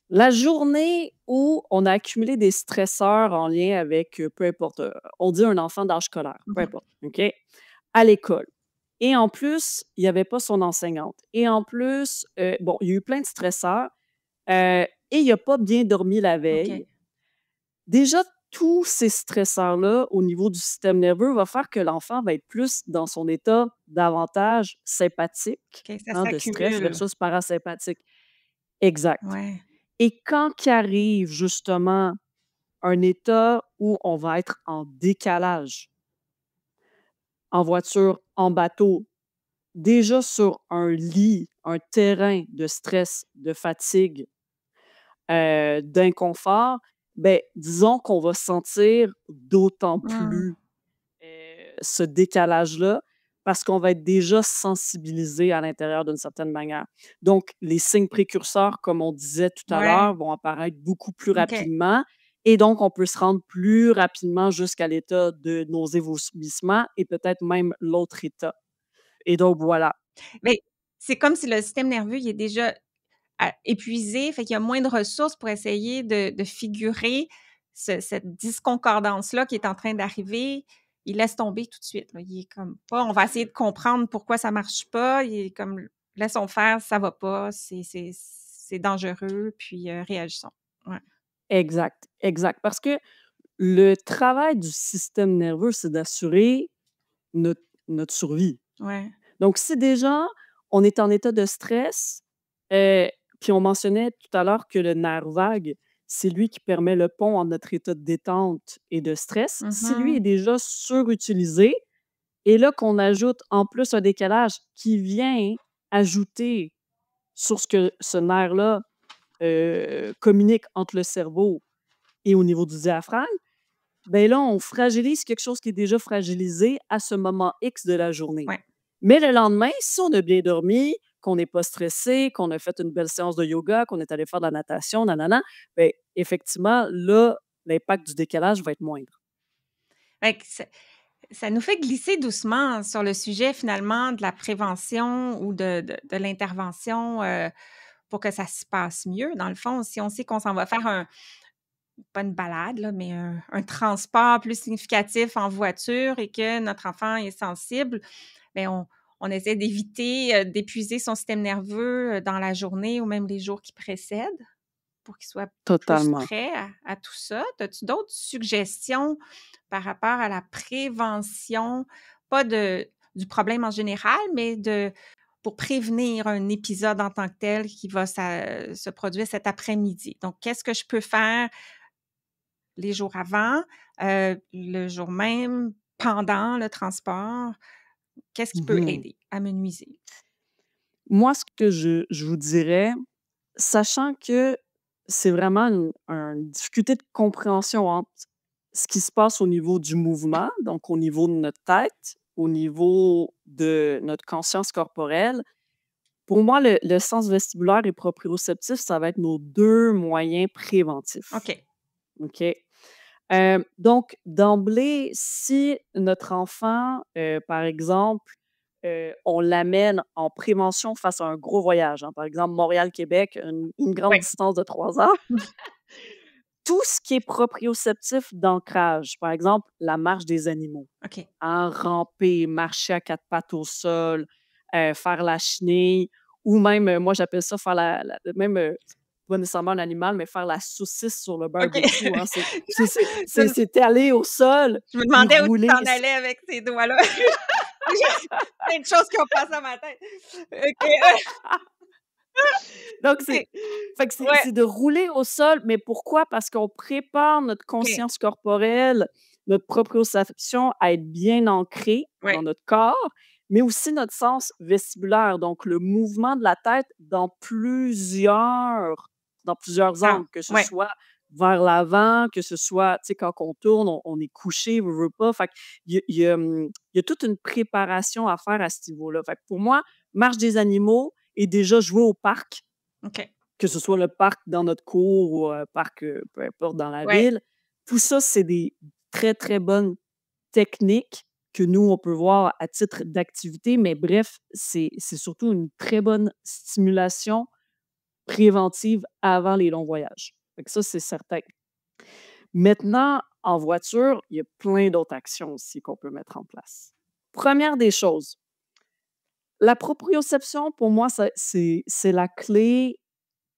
[SPEAKER 2] La journée où on a accumulé des stresseurs en lien avec, peu importe, on dit un enfant d'âge scolaire, peu
[SPEAKER 1] Mmh.
[SPEAKER 2] importe, OK? À l'école et en plus, il y avait pas son enseignante et en plus, bon, il y a eu plein de stresseurs, et il a pas bien dormi la
[SPEAKER 1] OK.
[SPEAKER 2] veille. Déjà, tous ces stresseurs-là, au niveau du système nerveux, va faire que l'enfant va être plus dans son état davantage sympathique,
[SPEAKER 1] OK, ça
[SPEAKER 2] hein, de stress
[SPEAKER 1] s'accumule.
[SPEAKER 2] versus parasympathique. Exact.
[SPEAKER 1] Ouais.
[SPEAKER 2] Et quand qu'arrive justement un état où on va être en décalage, en voiture, en bateau, déjà sur un lit, un terrain de stress, de fatigue, d'inconfort, ben disons qu'on va sentir d'autant
[SPEAKER 1] Mmh.
[SPEAKER 2] plus, ce décalage-là, parce qu'on va être déjà sensibilisé à l'intérieur d'une certaine manière. Donc les signes précurseurs, comme on disait tout à
[SPEAKER 1] Ouais.
[SPEAKER 2] l'heure, vont apparaître beaucoup plus
[SPEAKER 1] OK.
[SPEAKER 2] rapidement et donc on peut se rendre plus rapidement jusqu'à l'état de nausées, vomissements et peut-être même l'autre état et donc voilà.
[SPEAKER 1] Mais c'est comme si le système nerveux, il est déjà épuisé, fait qu'il y a moins de ressources pour essayer de figurer cette disconcordance-là qui est en train d'arriver. Il laisse tomber tout de suite, là. Il est comme pas on va essayer de comprendre pourquoi ça marche pas. Il est comme: «Laissons faire, ça va pas, c'est dangereux, puis, réagissons». Ouais,
[SPEAKER 2] Exact, exact. Parce que le travail du système nerveux, c'est d'assurer notre notre survie.
[SPEAKER 1] ouais.
[SPEAKER 2] Donc si déjà on est en état de stress, heu, puis on mentionnait tout à l'heure que le nerf vague, c'est lui qui permet le pont entre notre état de détente et de stress. Si lui est
[SPEAKER 1] Mmh.
[SPEAKER 2] déjà surutilisé et là qu'on ajoute en plus un décalage qui vient ajouter sur ce que ce nerf-là, communique entre le cerveau et au niveau du diaphragme, ben là, on fragilise quelque chose qui est déjà fragilisé à ce moment X de la journée.
[SPEAKER 1] Ouais.
[SPEAKER 2] Mais le lendemain, si on a bien dormi, qu'on n'est pas stressé, qu'on a fait une belle séance de yoga, qu'on est allé faire de la natation, nanana, ben effectivement, là, l'impact du décalage va être moindre.
[SPEAKER 1] Fait que ça nous fait glisser doucement sur le sujet finalement de la prévention ou de l'intervention, pour que ça se passe mieux. Dans le fond, si on sait qu'on s'en va faire pas une balade là, mais un transport plus significatif en voiture et que notre enfant est sensible, ben on essaie d'éviter, d'épuiser son système nerveux, dans la journée ou même les jours qui précèdent pour qu'il soit plus
[SPEAKER 2] Totalement.
[SPEAKER 1] prêt à tout ça. As-tu d'autres suggestions par rapport à la prévention, pas du problème en général, mais pour prévenir un épisode en tant que tel qui va se produire cet après-midi? Donc, qu'est-ce que je peux faire les jours avant, le jour même, pendant le transport? Qu'est-ce qui peut
[SPEAKER 2] Mmh.
[SPEAKER 1] aider à me nuiser?
[SPEAKER 2] Moi, ce que je vous dirais, sachant que c'est vraiment une difficulté de compréhension entre ce qui se passe au niveau du mouvement, donc au niveau de notre tête, au niveau de notre conscience corporelle. Pour moi, le sens vestibulaire et proprioceptif, ça va être nos 2 moyens préventifs,
[SPEAKER 1] OK.
[SPEAKER 2] OK? Donc d'emblée, si notre enfant, par exemple, on l'amène en prévention face à un gros voyage, hein. Par exemple, Montréal-Québec, une grande
[SPEAKER 1] Ouais.
[SPEAKER 2] distance de 3 heures. Tout ce qui est proprioceptif d'ancrage, par exemple, la marche des animaux,
[SPEAKER 1] OK.
[SPEAKER 2] hein, ramper, marcher à 4 pattes au sol, faire la chenille ou même, moi j'appelle ça faire la même, pas nécessairement un animal, mais faire la saucisse sur le
[SPEAKER 1] OK.
[SPEAKER 2] barbecue, hein.
[SPEAKER 1] Je me
[SPEAKER 2] C'est aller au sol
[SPEAKER 1] je me
[SPEAKER 2] et
[SPEAKER 1] demandais où tu
[SPEAKER 2] rouler.
[SPEAKER 1] t'en allais avec ces doigts-là. J'ai plein de choses qui ont passé dans ma tête. OK,
[SPEAKER 2] Donc
[SPEAKER 1] OK. Ouais,
[SPEAKER 2] c'est de rouler au sol, mais pourquoi? Parce qu'on prépare notre
[SPEAKER 1] OK.
[SPEAKER 2] conscience corporelle, notre proprioception à être bien ancrée dans
[SPEAKER 1] Ouais,
[SPEAKER 2] notre corps, mais aussi notre sens vestibulaire, donc le mouvement de la tête dans plusieurs
[SPEAKER 1] ah,
[SPEAKER 2] angles, que ce
[SPEAKER 1] ouais,
[SPEAKER 2] soit vers l'avant, que ce soit, tu sais, quand on tourne, on est couché, veut pas. Fait il y a toute une préparation à faire à ce niveau-là. Fait que pour moi, marche des animaux et déjà jouer au parc,
[SPEAKER 1] OK.
[SPEAKER 2] que ce soit le parc dans notre cour ou parc, peu importe dans la
[SPEAKER 1] Ouais,
[SPEAKER 2] ville. Tout ça, c'est des très, très bonnes techniques que nous, on peut voir à titre d'activité, mais bref, c'est surtout une très bonne stimulation préventive avant les longs voyages. Fait que ça, c'est certain. Maintenant, en voiture, il y a plein d'autres actions aussi qu'on peut mettre en place. Première des choses, la proprioception, pour moi, c'est la clé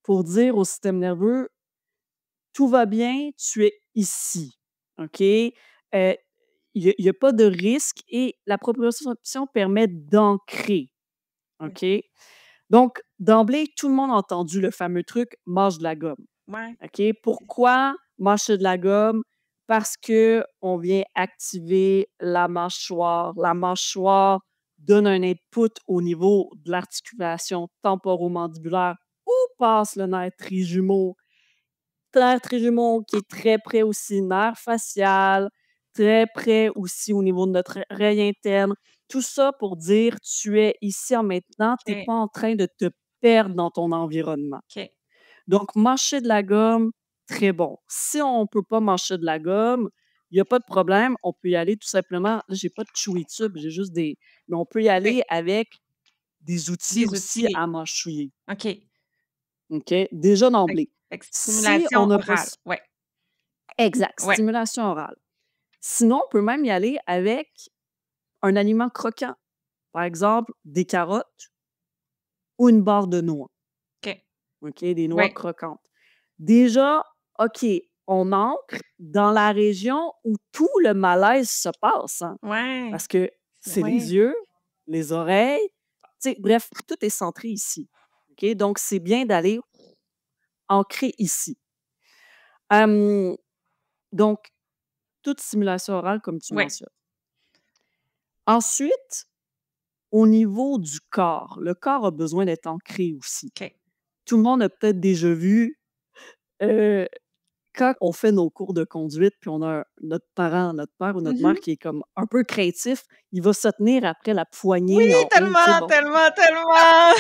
[SPEAKER 2] pour dire au système nerveux: «Tout va bien, tu es ici». OK? Il y a pas de risque et la proprioception permet d'ancrer.
[SPEAKER 1] ouais,
[SPEAKER 2] OK? Donc, d'emblée, tout le monde a entendu le fameux truc: «Mange de la gomme».
[SPEAKER 1] ouais,
[SPEAKER 2] OK? Pourquoi mâcher de la gomme? Parce que on vient activer la mâchoire. La mâchoire donne un input au niveau de l'articulation temporomandibulaire où passe le nerf trijumeau. Nerf trijumeau qui est très près aussi, nerf facial, très près aussi au niveau de notre oreille interne. Tout ça pour dire: «Tu es ici en maintenant, tu es
[SPEAKER 1] OK,
[SPEAKER 2] pas en train de te perdre dans ton environnement».
[SPEAKER 1] OK.
[SPEAKER 2] Donc, mâcher de la gomme, très bon. Si on ne peut pas mâcher de la gomme, il y a pas de problème, on peut y aller tout simplement là, j'ai pas de chewy tube, j'ai juste des mais on peut y
[SPEAKER 1] Oui,
[SPEAKER 2] aller avec des outils
[SPEAKER 1] des
[SPEAKER 2] aussi
[SPEAKER 1] outils.
[SPEAKER 2] à mâchouiller,
[SPEAKER 1] OK.
[SPEAKER 2] OK? Déjà
[SPEAKER 1] Fait
[SPEAKER 2] d'emblée.
[SPEAKER 1] fait que
[SPEAKER 2] Si on
[SPEAKER 1] stimulation
[SPEAKER 2] n'a pas
[SPEAKER 1] orale.
[SPEAKER 2] s
[SPEAKER 1] Ouais,
[SPEAKER 2] exact,
[SPEAKER 1] ouais,
[SPEAKER 2] stimulation orale. Sinon, on peut même y aller avec un aliment croquant, par exemple, des carottes ou une barre de noix,
[SPEAKER 1] OK.
[SPEAKER 2] OK? Des noix
[SPEAKER 1] Ouais,
[SPEAKER 2] croquantes. Déjà, OK, on ancre dans la région où tout le malaise se passe, hein,
[SPEAKER 1] ouais,
[SPEAKER 2] parce que c'est
[SPEAKER 1] ouais,
[SPEAKER 2] les yeux, les oreilles, tu sais, bref, tout est centré ici, OK? Donc c'est bien d'aller ancrer ici. Hem, donc toute stimulation orale comme tu
[SPEAKER 1] ouais,
[SPEAKER 2] mentionnes. Ensuite, au niveau du corps, le corps a besoin d'être ancré aussi.
[SPEAKER 1] OK.
[SPEAKER 2] Tout le monde a peut-être déjà vu, heu quand on fait nos cours de conduite, puis on a notre père ou notre
[SPEAKER 1] Mmh
[SPEAKER 2] mère
[SPEAKER 1] mh.
[SPEAKER 2] qui est comme un peu craintif, il va se tenir après la
[SPEAKER 1] Oui,
[SPEAKER 2] poignée en haut, tu sais,
[SPEAKER 1] tellement,
[SPEAKER 2] bon.
[SPEAKER 1] tellement, tellement!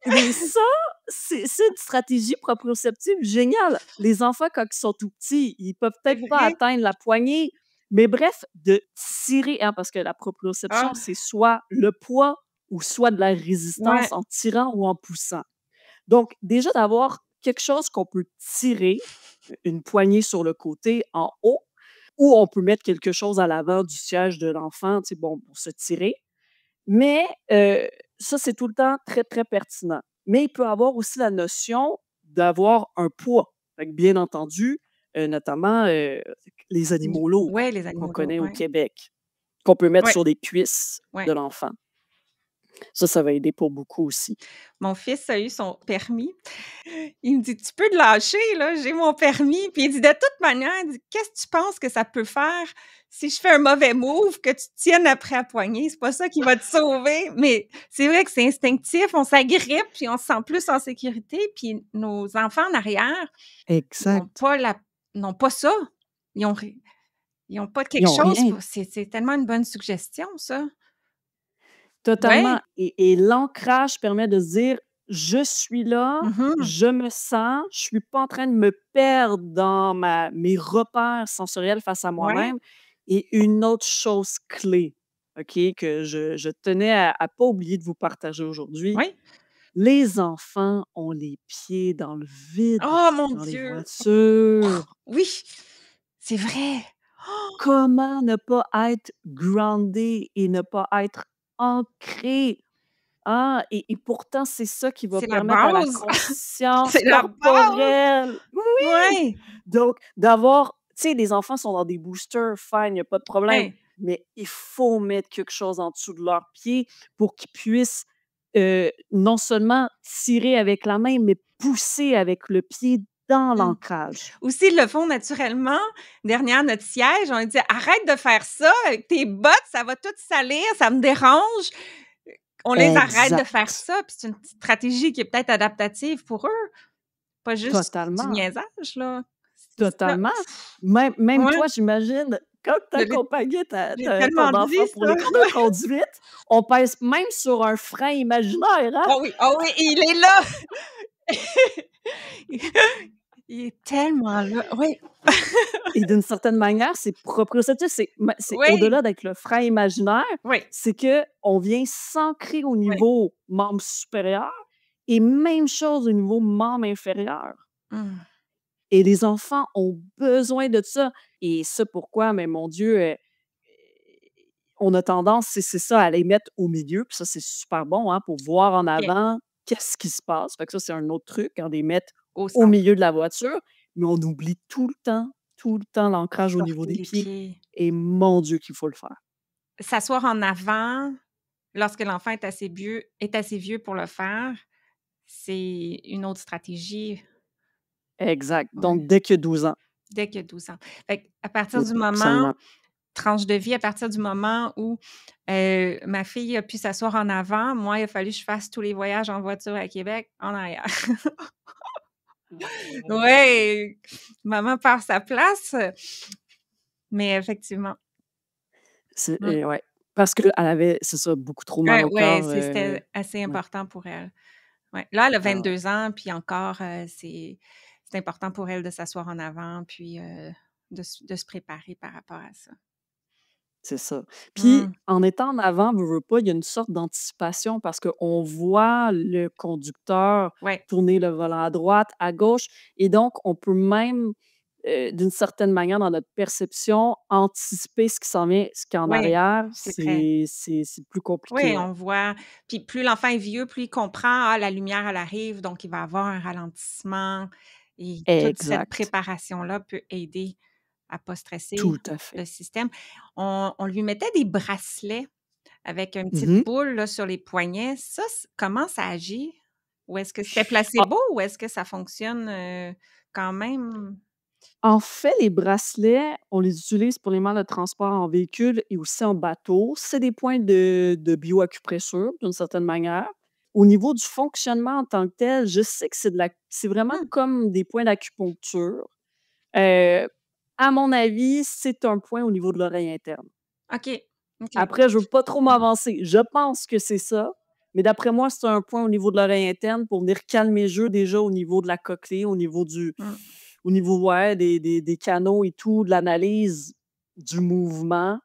[SPEAKER 2] Mais ça, c'est une stratégie proprioceptive géniale. Les enfants, quand ils sont tout petits, ils peuvent
[SPEAKER 1] C'est
[SPEAKER 2] peut-être pas
[SPEAKER 1] vrai?
[SPEAKER 2] atteindre la poignée, mais bref, de tirer, hein, parce que la proprioception,
[SPEAKER 1] Ah,
[SPEAKER 2] c'est soit le poids ou soit de la
[SPEAKER 1] ouais,
[SPEAKER 2] résistance en tirant ou en poussant. Donc, déjà d'avoir quelque chose qu'on peut tirer, une poignée sur le côté en haut, ou on peut mettre quelque chose à l'avant du siège de l'enfant, tu sais, bon, pour se tirer. Mais ça, c'est tout le temps très, très pertinent. Mais il peut avoir aussi la notion d'avoir un poids. Fait que bien entendu, notamment, les
[SPEAKER 1] du
[SPEAKER 2] animaux lourds
[SPEAKER 1] ouais, les
[SPEAKER 2] qu'on
[SPEAKER 1] animaux d'eau,
[SPEAKER 2] connaît au
[SPEAKER 1] ouais.
[SPEAKER 2] Québec, qu'on peut mettre
[SPEAKER 1] Ouais,
[SPEAKER 2] sur les cuisses
[SPEAKER 1] ouais.
[SPEAKER 2] de l'enfant. Ça va aider pour beaucoup aussi.
[SPEAKER 1] Mon fils a eu son permis. Il me dit: «Tu peux te lâcher là, j'ai mon permis». Puis il dit: «De toute manière», il dit: «Qu'est-ce que tu penses que ça peut faire si je fais un mauvais move, que tu te tiennes après la poignée? C'est pas ça qui va te sauver». Mais c'est vrai que c'est instinctif, on s'agrippe, puis on se sent plus en sécurité, puis nos enfants en arrière, ils ont
[SPEAKER 2] Exact.
[SPEAKER 1] pas la n'ont pas ça. Ils ont ri ils ont pas
[SPEAKER 2] Ils
[SPEAKER 1] quelque
[SPEAKER 2] ont
[SPEAKER 1] chose
[SPEAKER 2] rien.
[SPEAKER 1] pour c'est tellement une bonne suggestion ça.
[SPEAKER 2] Totalement
[SPEAKER 1] Ouais.
[SPEAKER 2] et l'ancrage permet de se dire: «Je suis là,
[SPEAKER 1] Mmh mh.
[SPEAKER 2] je me sens, je suis pas en train de me perdre dans ma mes repères sensoriels face à
[SPEAKER 1] Ouais.
[SPEAKER 2] moi-même» Et une autre chose clé, OK, que je tenais à pas oublier de vous partager aujourd'hui,
[SPEAKER 1] Oui.
[SPEAKER 2] les enfants ont les pieds dans le vide
[SPEAKER 1] Oh mon
[SPEAKER 2] dans les
[SPEAKER 1] Dieu!
[SPEAKER 2] voitures.
[SPEAKER 1] Oui, c'est vrai.
[SPEAKER 2] Comment ne pas être groundé et ne pas être ancré? Ah, et pourtant, c'est ça qui va
[SPEAKER 1] C'est la
[SPEAKER 2] permettre à la
[SPEAKER 1] base.
[SPEAKER 2] conscience
[SPEAKER 1] C'est la base.
[SPEAKER 2] corporelle, oui!
[SPEAKER 1] Ouais,
[SPEAKER 2] Donc d'avoir tu sais, les enfants sont dans des boosters, fine, il y a pas de problème,
[SPEAKER 1] ouais.
[SPEAKER 2] mais il faut mettre quelque chose en dessous de leurs pieds pour qu'ils puissent, non seulement tirer avec la main, mais pousser avec le pied dans
[SPEAKER 1] Mmh.
[SPEAKER 2] l'ancrage.
[SPEAKER 1] Ou s'ils le font naturellement, derrière notre siège, on lui dit: «Arrête de faire ça avec tes bottes, ça va tout salir, ça me dérange». On les arrête de faire
[SPEAKER 2] Exact.
[SPEAKER 1] ça, puis c'est une petite stratégie qui est peut-être adaptative pour eux, pas juste du
[SPEAKER 2] Totalement.
[SPEAKER 1] niaisage, là. C'est ça.
[SPEAKER 2] Totalement. Même
[SPEAKER 1] Ouais,
[SPEAKER 2] toi, j'imagine, quand tu
[SPEAKER 1] je l'ai
[SPEAKER 2] accompagnais
[SPEAKER 1] j'ai tellement
[SPEAKER 2] ton
[SPEAKER 1] dit
[SPEAKER 2] enfant pour
[SPEAKER 1] ça.
[SPEAKER 2] les cours de conduite, on pèse même sur un frein imaginaire, hein?
[SPEAKER 1] Oh oui, il est là! Il est tellement là. Oui,
[SPEAKER 2] Et d'une certaine manière, c'est proprioceptif, c'est
[SPEAKER 1] oui,
[SPEAKER 2] au-delà d'être le frein imaginaire,
[SPEAKER 1] oui,
[SPEAKER 2] c'est qu'on vient s'ancrer au
[SPEAKER 1] oui.
[SPEAKER 2] niveau membre supérieur et même chose au niveau membre inférieur.
[SPEAKER 1] Mmh.
[SPEAKER 2] Et les enfants ont besoin de ça. Et ça, pourquoi? Mais mon Dieu, on a tendance, c'est ça, à les mettre au milieu, puis ça, c'est super bon, hein, pour voir en
[SPEAKER 1] OK,
[SPEAKER 2] avant qu'est-ce qui se passe. Fait que ça, c'est un autre truc, hein, de les mettre
[SPEAKER 1] au
[SPEAKER 2] au
[SPEAKER 1] centre.
[SPEAKER 2] milieu de la voiture, mais on oublie tout le temps l'ancrage au niveau
[SPEAKER 1] Sortir
[SPEAKER 2] des
[SPEAKER 1] les
[SPEAKER 2] pieds
[SPEAKER 1] pieds.
[SPEAKER 2] et mon Dieu qu'il faut le faire.
[SPEAKER 1] S'asseoir en avant, lorsque l'enfant est assez vieux pour le faire, c'est une autre stratégie.
[SPEAKER 2] Exact.
[SPEAKER 1] Ouais,
[SPEAKER 2] Donc dès que 12 ans.
[SPEAKER 1] dès qu'il a 12 ans. Fait qu'à partir du moment
[SPEAKER 2] Absolument.
[SPEAKER 1] tranche de vie, à partir du moment où, ma fille a pu s'asseoir en avant, moi, il a fallu que je fasse tous les voyages en voiture à Québec en arrière. Ouais, maman perd sa place, mais effectivement. Mmh.
[SPEAKER 2] Ouais, parce qu'elle avait, c'est ça, beaucoup trop mal au
[SPEAKER 1] Ouais,
[SPEAKER 2] cœur,
[SPEAKER 1] c'était assez
[SPEAKER 2] ouais.
[SPEAKER 1] important pour elle. Ouais. Là, elle a
[SPEAKER 2] Ah ouais.
[SPEAKER 1] 22 ans, puis encore, c'est important pour elle de s'asseoir en avant, puis, de se préparer par rapport à ça.
[SPEAKER 2] C'est ça. Puis,
[SPEAKER 1] Mmh.
[SPEAKER 2] en étant en avant, veux pas, il y a une sorte d'anticipation parce qu'on voit le conducteur
[SPEAKER 1] Ouais,
[SPEAKER 2] tourner le volant à droite, à gauche et donc on peut même, d'une certaine manière, dans notre perception, anticiper ce qui s'en vient, ce qui est en
[SPEAKER 1] ouais,
[SPEAKER 2] arrière,
[SPEAKER 1] c'est vrai.
[SPEAKER 2] c'est plus
[SPEAKER 1] Oui,
[SPEAKER 2] compliqué, ouais.
[SPEAKER 1] on voit puis plus l'enfant est vieux, plus il comprend: «Ah, la lumière, elle arrive, donc il va avoir un ralentissement» et toute cette
[SPEAKER 2] Exact.
[SPEAKER 1] préparation-là peut aider à pas stresser
[SPEAKER 2] Tout à fait.
[SPEAKER 1] le système. On lui mettait des bracelets avec une petite
[SPEAKER 2] Mmh.
[SPEAKER 1] boule, là, sur les poignets. Ça, comment ça agit? Ou est-ce que c'était
[SPEAKER 2] Ah,
[SPEAKER 1] placebo ou est-ce que ça fonctionne, quand même?
[SPEAKER 2] en fait, les bracelets, on les utilise pour les modes de transport en véhicule et aussi en bateau. C'est des points de bioacupressure, d'une certaine manière. Au niveau du fonctionnement en tant que tel, je sais que c'est vraiment
[SPEAKER 1] Mmh,
[SPEAKER 2] comme des points d'acupuncture. Heu, à mon avis, c'est un point au niveau de l'oreille interne.
[SPEAKER 1] OK, OK.
[SPEAKER 2] Après, je veux pas trop m'avancer. Je pense que c'est ça, mais d'après moi, c'est un point au niveau de l'oreille interne pour venir calmer le jeu déjà au niveau de la cochlée,
[SPEAKER 1] Mmh,
[SPEAKER 2] au niveau, ouais, des canaux et tout, de l'analyse du mouvement,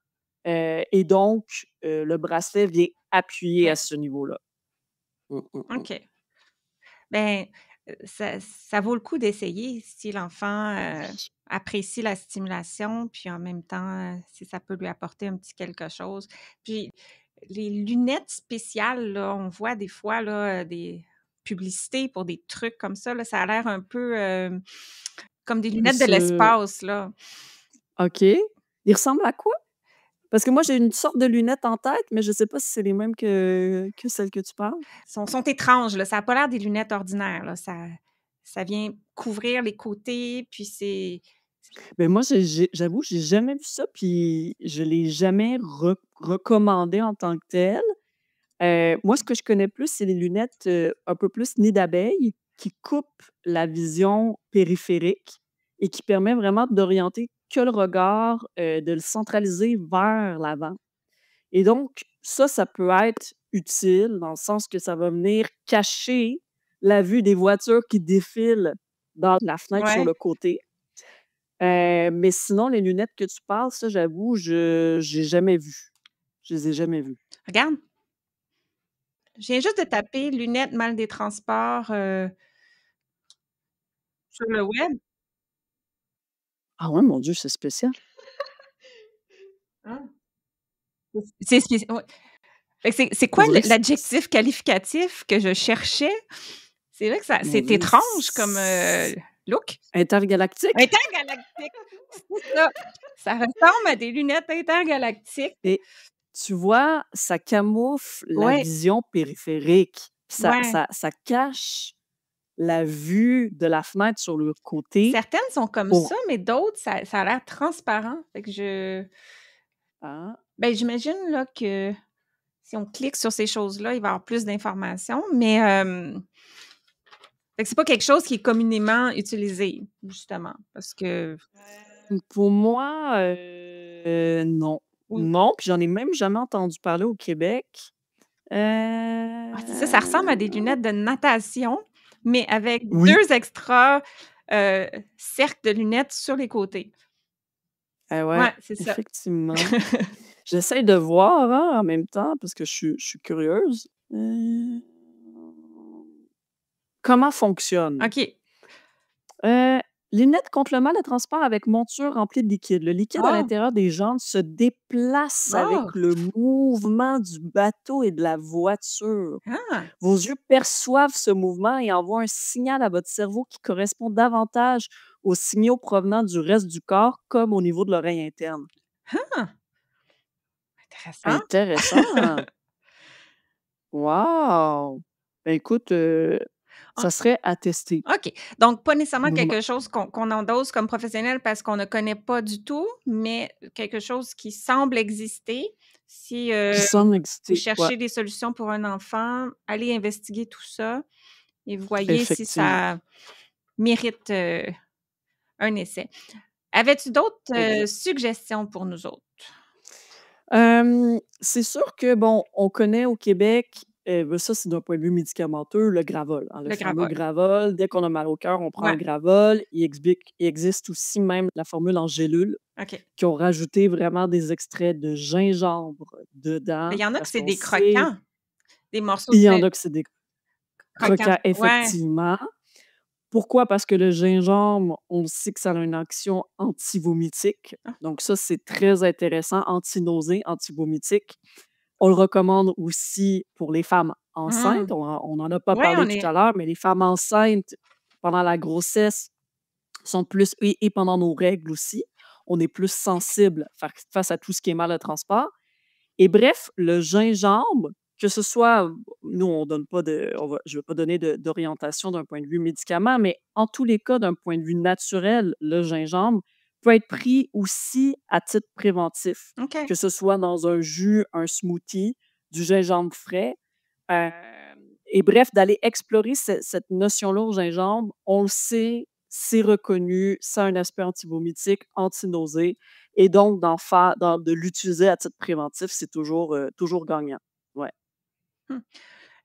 [SPEAKER 2] et donc le bracelet vient appuyer à
[SPEAKER 1] OK,
[SPEAKER 2] ce niveau-là. Mmh, mmh, mmh.
[SPEAKER 1] OK. Ben, ça vaut le coup d'essayer si l'enfant, apprécie la stimulation, puis en même temps, si ça peut lui apporter un petit quelque chose. Puis les lunettes spéciales, là, on voit des fois, là, des publicités pour des trucs comme ça, là, ça a l'air un peu, comme des lunettes de
[SPEAKER 2] Plus,
[SPEAKER 1] l'espace, là.
[SPEAKER 2] OK. Il ressemble à quoi? Parce que moi, j'ai une sorte de lunettes en tête, mais je sais pas si c'est les mêmes que celles que tu parles.
[SPEAKER 1] Sont étranges, là, ça a pas l'air des lunettes ordinaires, là, ça vient couvrir les côtés, puis c'est
[SPEAKER 2] Ben moi, j'avoue, j'ai jamais vu ça, puis je l'ai jamais recommandé en tant que tel. Moi, ce que je connais plus, c'est les lunettes, un peu plus nid d'abeille qui coupent la vision périphérique et qui permet vraiment d'orienter que le regard, de le centraliser vers l'avant et donc ça peut être utile dans le sens que ça va venir cacher la vue des voitures qui défilent dans la fenêtre sur
[SPEAKER 1] ouais.
[SPEAKER 2] le côté. Mais sinon, les lunettes que tu parles, ça, j'avoue, je j'ai jamais vu. Je les ai jamais vues.
[SPEAKER 1] Regarde, je viens juste de taper «lunettes mal des transports», sur le web.
[SPEAKER 2] Ah ouais, mon Dieu, c'est spécial.
[SPEAKER 1] Ah. C'est spéci ouais. Fait que c'est
[SPEAKER 2] On
[SPEAKER 1] quoi
[SPEAKER 2] dirait que c
[SPEAKER 1] l'adjectif qualificatif que je cherchais? C'est vrai que ça
[SPEAKER 2] mon
[SPEAKER 1] c'est
[SPEAKER 2] Dieu,
[SPEAKER 1] étrange comme, look.
[SPEAKER 2] intergalactique
[SPEAKER 1] Intergalactique, c'est ça. Ça ressemble à des lunettes intergalactiques.
[SPEAKER 2] et tu vois, ça camoufle la
[SPEAKER 1] Ouais,
[SPEAKER 2] vision périphérique.
[SPEAKER 1] ouais.
[SPEAKER 2] Ça cache la vue de la fenêtre sur le côté
[SPEAKER 1] Certaines sont comme ça,
[SPEAKER 2] pour
[SPEAKER 1] mais d'autres, ça a l'air transparent. Fait que
[SPEAKER 2] hein?
[SPEAKER 1] ben, j'imagine là que si on clique sur ces choses-là, il va y avoir plus d'informations, mais fait que c'est pas quelque chose qui est communément utilisé, justement, parce que
[SPEAKER 2] Pour moi, non.
[SPEAKER 1] ou
[SPEAKER 2] Non, puis j'en ai même jamais entendu parler au Québec.
[SPEAKER 1] ah, c'est ça, ça ressemble à des lunettes de natation, mais avec
[SPEAKER 2] Oui,
[SPEAKER 1] 2 extra, heu, cercles de lunettes sur les côtés.
[SPEAKER 2] ouais,
[SPEAKER 1] Ouais, c'est ça.
[SPEAKER 2] effectivement. J'essaie de voir, hein, en même temps parce que je suis curieuse. Comment fonctionne?
[SPEAKER 1] OK.
[SPEAKER 2] Heu, lunettes contre le mal de transport avec monture remplie de liquide. Le liquide à
[SPEAKER 1] Oh!
[SPEAKER 2] l'intérieur des jantes se déplace avec
[SPEAKER 1] Oh!
[SPEAKER 2] le mouvement du bateau et de la voiture.
[SPEAKER 1] Ah!
[SPEAKER 2] Vos yeux perçoivent ce mouvement et envoient un signal à votre cerveau qui correspond davantage aux signaux provenant du reste du corps, comme au niveau de l'oreille interne.
[SPEAKER 1] Ah! Intéressant.
[SPEAKER 2] Intéressant! Wow! Ben, écoute,
[SPEAKER 1] Ah,
[SPEAKER 2] ça serait à tester.
[SPEAKER 1] OK. Donc pas nécessairement
[SPEAKER 2] Vraiment.
[SPEAKER 1] quelque chose qu'on endosse comme professionnel parce qu'on ne connaît pas du tout, mais quelque chose qui semble exister. Si,
[SPEAKER 2] Qui semble
[SPEAKER 1] vous
[SPEAKER 2] exister. Ouais,
[SPEAKER 1] cherchez des solutions pour un enfant, allez investiguer tout ça et voyez si
[SPEAKER 2] effectivement.
[SPEAKER 1] ça mérite, un essai. Avais-tu d'autres,
[SPEAKER 2] Exact.
[SPEAKER 1] suggestions pour nous autres?
[SPEAKER 2] C'est sûr que, bon, on connaît au Québec, ben, ça, c'est d'un point de vue médicamenteux, le Gravol, hein, le
[SPEAKER 1] Le
[SPEAKER 2] fameux
[SPEAKER 1] Gravol.
[SPEAKER 2] Gravol. Dès qu'on a mal au cœur, on prend le
[SPEAKER 1] Ouais,
[SPEAKER 2] Gravol. Il existe aussi même la formule en gélule
[SPEAKER 1] OK.
[SPEAKER 2] qui ont rajouté vraiment des extraits de gingembre
[SPEAKER 1] Mais
[SPEAKER 2] dedans
[SPEAKER 1] il y en a que
[SPEAKER 2] parce
[SPEAKER 1] c'est
[SPEAKER 2] qu'on
[SPEAKER 1] des
[SPEAKER 2] sait
[SPEAKER 1] croquants, des morceaux
[SPEAKER 2] il y
[SPEAKER 1] de
[SPEAKER 2] en a que c'est des
[SPEAKER 1] croquants.
[SPEAKER 2] croquants,
[SPEAKER 1] Ouais.
[SPEAKER 2] effectivement. Pourquoi? Parce que le gingembre, on sait que ça a une action antivomitique.
[SPEAKER 1] Ah.
[SPEAKER 2] Donc ça, c'est très intéressant, anti-nausée, antivomitique. On le recommande aussi pour les femmes
[SPEAKER 1] Mmh.
[SPEAKER 2] enceintes. On n'en a pas
[SPEAKER 1] Ouais,
[SPEAKER 2] parlé
[SPEAKER 1] on
[SPEAKER 2] tout
[SPEAKER 1] est
[SPEAKER 2] à l'heure, mais les femmes enceintes, pendant la grossesse, sont plus et pendant nos règles aussi, on est plus sensible face à tout ce qui est mal de transport. Et bref, le gingembre, que ce soit nous, on donne pas de on va je ne vais pas donner d'orientation d'un point de vue médicament, mais en tous les cas, d'un point de vue naturel, le gingembre peut être pris aussi à titre préventif,
[SPEAKER 1] OK.
[SPEAKER 2] que ce soit dans un jus, un smoothie, du gingembre frais, hem et bref, d'aller explorer cette notion-là au gingembre. On le sait, c'est reconnu, ça a un aspect antivomitique, antinausée et donc de l'utiliser à titre préventif, c'est toujours gagnant. Ouais.
[SPEAKER 1] Mmh.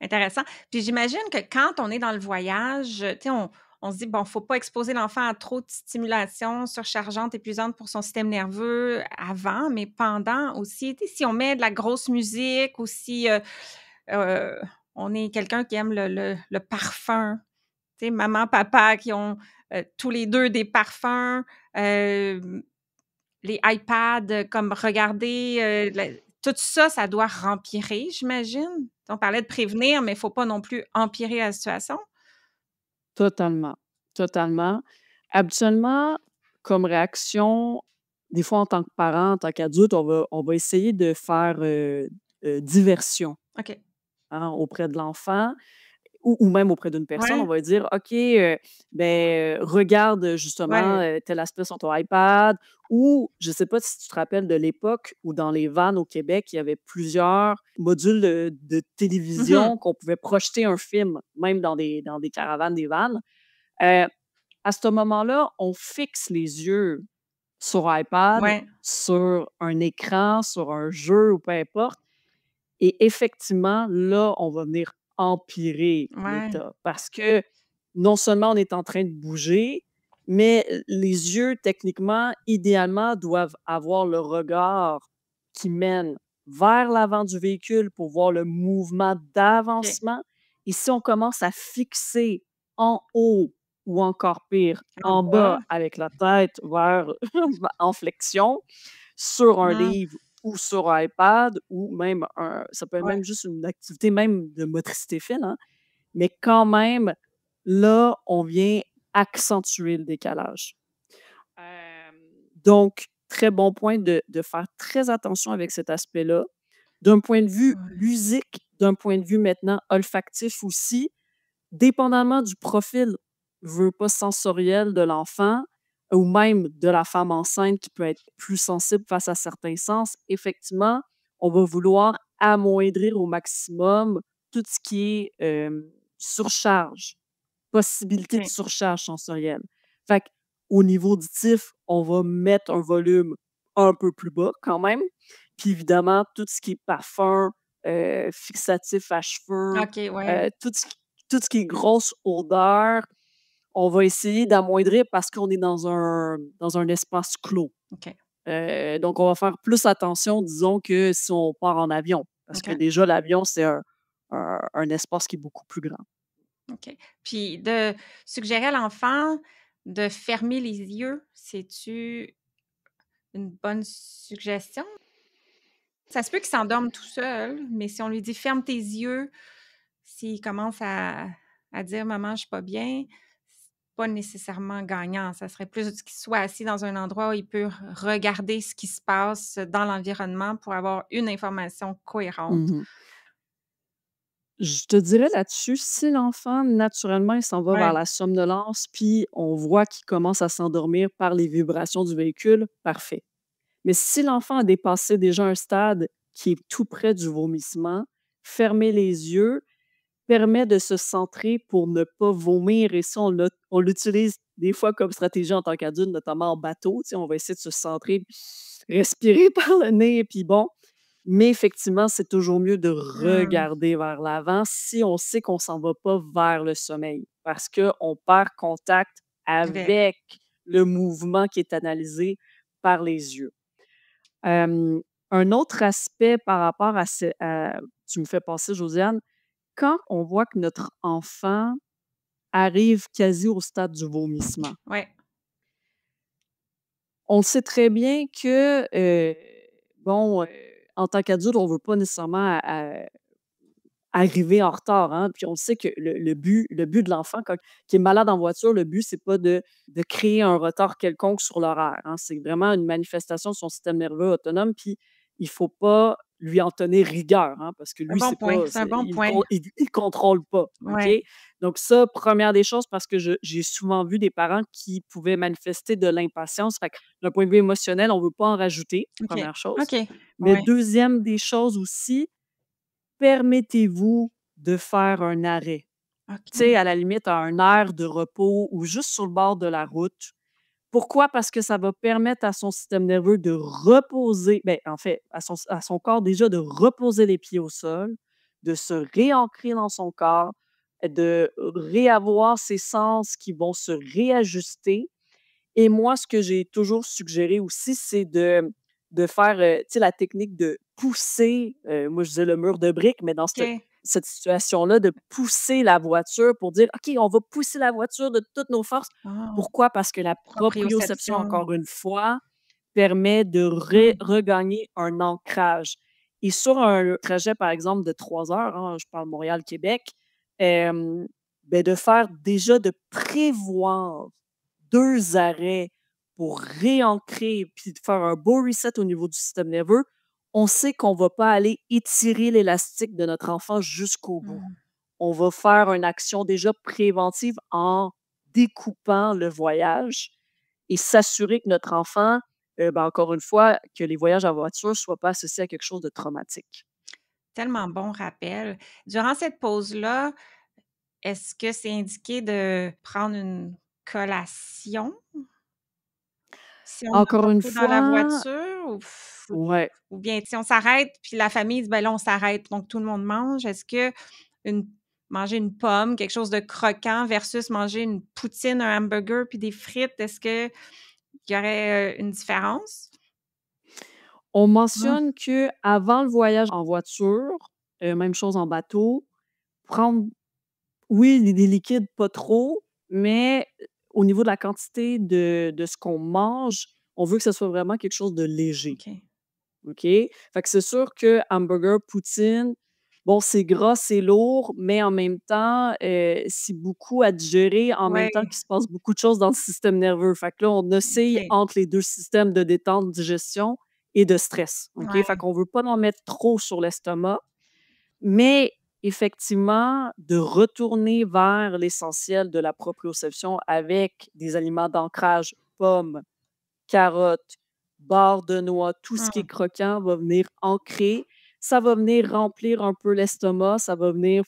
[SPEAKER 1] Intéressant. Puis j'imagine que quand on est dans le voyage, tu sais, on se dit: «Bon, faut pas exposer l'enfant à trop de stimulation surchargeante, épuisante pour son système nerveux avant», mais pendant aussi, tu sais, si on met de la grosse musique ou si, heu, on est quelqu'un qui aime le parfum, tu sais, maman, papa qui ont, tous les 2 des parfums, hem les iPads, comme regarder, la tout ça, ça doit rempirer, j'imagine? On parlait de prévenir, mais il faut pas non plus empirer la situation?
[SPEAKER 2] Totalement, totalement. Habituellement, comme réaction, des fois en tant que parent, en tant qu'adulte, on va essayer de faire, diversion,
[SPEAKER 1] OK.
[SPEAKER 2] hein, auprès de l'enfant. Ou même auprès d'une personne, on
[SPEAKER 1] Ouais,
[SPEAKER 2] va dire: «OK, ben, regarde, justement,
[SPEAKER 1] ouais.
[SPEAKER 2] tel aspect sur ton iPad» ou je ne sais pas si tu te rappelles de l'époque où dans les vannes au Québec, il y avait plusieurs modules de
[SPEAKER 1] Mmh mh.
[SPEAKER 2] télévision qu'on pouvait projeter un film, même dans des caravanes, des vannes. Heu, à ce moment-là, on fixe les yeux sur iPad,
[SPEAKER 1] Ouais,
[SPEAKER 2] sur un écran, sur un jeu ou peu importe et effectivement, là, on va venir empirer
[SPEAKER 1] ouais.
[SPEAKER 2] l'état parce que non seulement on est en train de bouger, mais les yeux, techniquement, idéalement, doivent avoir le regard qui mène vers l'avant du véhicule pour voir le mouvement
[SPEAKER 1] OK.
[SPEAKER 2] d'avancement. Et si on commence à fixer en haut ou encore pire,
[SPEAKER 1] En
[SPEAKER 2] en bas
[SPEAKER 1] bas?
[SPEAKER 2] avec la tête vers en flexion sur un
[SPEAKER 1] Mmh.
[SPEAKER 2] livre ou sur un iPad ou même ça peut être
[SPEAKER 1] Ouais.
[SPEAKER 2] même juste une activité même de motricité fine, hein, mais quand même, là, on vient accentuer le décalage. Hem, donc très bon point de faire très attention avec cet aspect-là. D'un point de vue
[SPEAKER 1] Ouais.
[SPEAKER 2] musique, d'un point de vue maintenant olfactif aussi, dépendamment du profil, veux pas sensoriel de l'enfant ou même de la femme enceinte qui peut être plus sensible face à certains sens, effectivement, on va vouloir amoindrir au maximum tout ce qui est, surcharge, possibilité de
[SPEAKER 1] OK.
[SPEAKER 2] surcharge sensorielle. Fait qu'au niveau auditif, on va mettre un volume un peu plus bas quand même. Puis évidemment, tout ce qui est parfum, fixatif à cheveux,
[SPEAKER 1] OK, ouais.
[SPEAKER 2] tout ce qui est grosse odeur, on va essayer d'amoindrir parce qu'on est dans un espace clos.
[SPEAKER 1] OK.
[SPEAKER 2] Donc on va faire plus attention, disons, que si on part en avion, parce que
[SPEAKER 1] OK.
[SPEAKER 2] déjà l'avion, c'est un espace qui est beaucoup plus grand.
[SPEAKER 1] OK. Puis de suggérer à l'enfant de fermer les yeux, c'est-tu une bonne suggestion? Ça se peut qu'il s'endorme tout seul, mais si on lui dit: «Ferme tes yeux», s'il commence à dire: «Maman, je suis pas bien», c'est pas nécessairement gagnant. Ça serait plus qu'il soit assis dans un endroit où il peut regarder ce qui se passe dans l'environnement pour avoir une information cohérente.
[SPEAKER 2] Mmh. Je te dirais là-dessus, si l'enfant, naturellement, il s'en va vers
[SPEAKER 1] Ouais,
[SPEAKER 2] la somnolence, puis on voit qu'il commence à s'endormir par les vibrations du véhicule, parfait. Mais si l'enfant a dépassé déjà un stade qui est tout près du vomissement, fermer les yeux permet de se centrer pour ne pas vomir et ça, on l'utilise des fois comme stratégie en tant qu'adulte, notamment en bateau, tu sais, on va essayer de se centrer, puis respirer par le nez, puis bon. Mais effectivement, c'est toujours mieux de
[SPEAKER 1] mmh,
[SPEAKER 2] regarder vers l'avant si on sait qu'on s'en va pas vers le sommeil, parce qu'on perd contact
[SPEAKER 1] avec
[SPEAKER 2] avec le mouvement qui est analysé par les yeux. Hem, un autre aspect par rapport à tu me fais penser, Josiane, quand on voit que notre enfant arrive quasi au stade du vomissement,
[SPEAKER 1] ouais,
[SPEAKER 2] on sait très bien que, bon, en tant qu'adulte, on veut pas nécessairement arriver en retard, hein, puis on sait que le but de l'enfant quand qui est malade en voiture, le but, c'est pas de créer un retard quelconque sur l'horaire, hein. C'est vraiment une manifestation de son système nerveux autonome, puis il faut pas lui en tenir rigueur, hein, parce que
[SPEAKER 1] un
[SPEAKER 2] lui,
[SPEAKER 1] bon
[SPEAKER 2] c'est
[SPEAKER 1] point,
[SPEAKER 2] pas
[SPEAKER 1] c'est un bon point.
[SPEAKER 2] il contrôle pas, OK?
[SPEAKER 1] Ouais,
[SPEAKER 2] Donc ça, première des choses, parce que j'ai souvent vu des parents qui pouvaient manifester de l'impatience. Fait que d'un point de vue émotionnel, on veut pas en rajouter,
[SPEAKER 1] OK,
[SPEAKER 2] première chose.
[SPEAKER 1] OK,
[SPEAKER 2] Mais
[SPEAKER 1] ouais,
[SPEAKER 2] deuxième des choses aussi, permettez-vous de faire un arrêt. Tu
[SPEAKER 1] OK.
[SPEAKER 2] sais, à la limite, à un aire de repos ou juste sur le bord de la route. Pourquoi? Parce que ça va permettre à son système nerveux de reposer, ben, en fait, à son corps déjà de reposer les pieds au sol, de se réancrer dans son corps, de réavoir ses sens qui vont se réajuster. Et moi, ce que j'ai toujours suggéré aussi, c'est de faire, tu sais, la technique de pousser, moi, je disais le mur de briques, mais dans
[SPEAKER 1] OK.
[SPEAKER 2] cette situation-là, de pousser la voiture pour dire: «OK, on va pousser la voiture de toutes nos forces».
[SPEAKER 1] Ah,
[SPEAKER 2] Pourquoi? Parce que la proprioception,
[SPEAKER 1] proprioception.
[SPEAKER 2] encore une fois, permet de
[SPEAKER 1] Mmh.
[SPEAKER 2] regagner un ancrage. Et sur un trajet, par exemple, de 3 heures, hein, je parle Montréal-Québec, hem, beh, de faire déjà de prévoir 2 arrêts pour réancrer puis de faire un beau reset au niveau du système nerveux, on sait qu'on va pas aller étirer l'élastique de notre enfant jusqu'au bout.
[SPEAKER 1] Mmh.
[SPEAKER 2] On va faire une action déjà préventive en découpant le voyage et s'assurer que notre enfant, ben, encore une fois, que les voyages en voiture soient pas associés à quelque chose de traumatique.
[SPEAKER 1] Tellement bon rappel. Durant cette pause-là, est-ce que c'est indiqué de prendre une collation? Si on n'a pas
[SPEAKER 2] Encore une
[SPEAKER 1] trop dans la
[SPEAKER 2] fois,
[SPEAKER 1] voiture
[SPEAKER 2] ouais.
[SPEAKER 1] ou bien si on s'arrête puis la famille dit: «Ben là, on s'arrête», donc tout le monde mange. Est-ce qu'une manger une pomme, quelque chose de croquant versus manger une poutine, un hamburger puis des frites? Est-ce qu'il y aurait, une différence?
[SPEAKER 2] On
[SPEAKER 1] Mmh.
[SPEAKER 2] mentionne qu'avant le voyage en voiture, même chose en bateau, prendre, oui, des liquides, pas trop, mais au niveau de la quantité de ce qu'on mange, on veut que ce soit vraiment quelque chose de léger.
[SPEAKER 1] OK.
[SPEAKER 2] OK? Fait que c'est sûr que hamburger, poutine, bon, c'est gras, c'est lourd, mais en même temps, c'est beaucoup à digérer, en même temps
[SPEAKER 1] Ouais,
[SPEAKER 2] qu'il se passe beaucoup de choses dans le système nerveux. Fait que là, on oscille
[SPEAKER 1] OK.
[SPEAKER 2] entre les 2 systèmes de détente, digestion et de stress. OK? Fait
[SPEAKER 1] Ouais.
[SPEAKER 2] qu'on veut pas en mettre trop sur l'estomac, mais effectivement, de retourner vers l'essentiel de la proprioception avec des aliments d'ancrage, pommes, carottes, barres de noix, tout ce qui est
[SPEAKER 1] Mmh.
[SPEAKER 2] croquant va venir ancrer. Ça va venir remplir un peu l'estomac, ça va venir,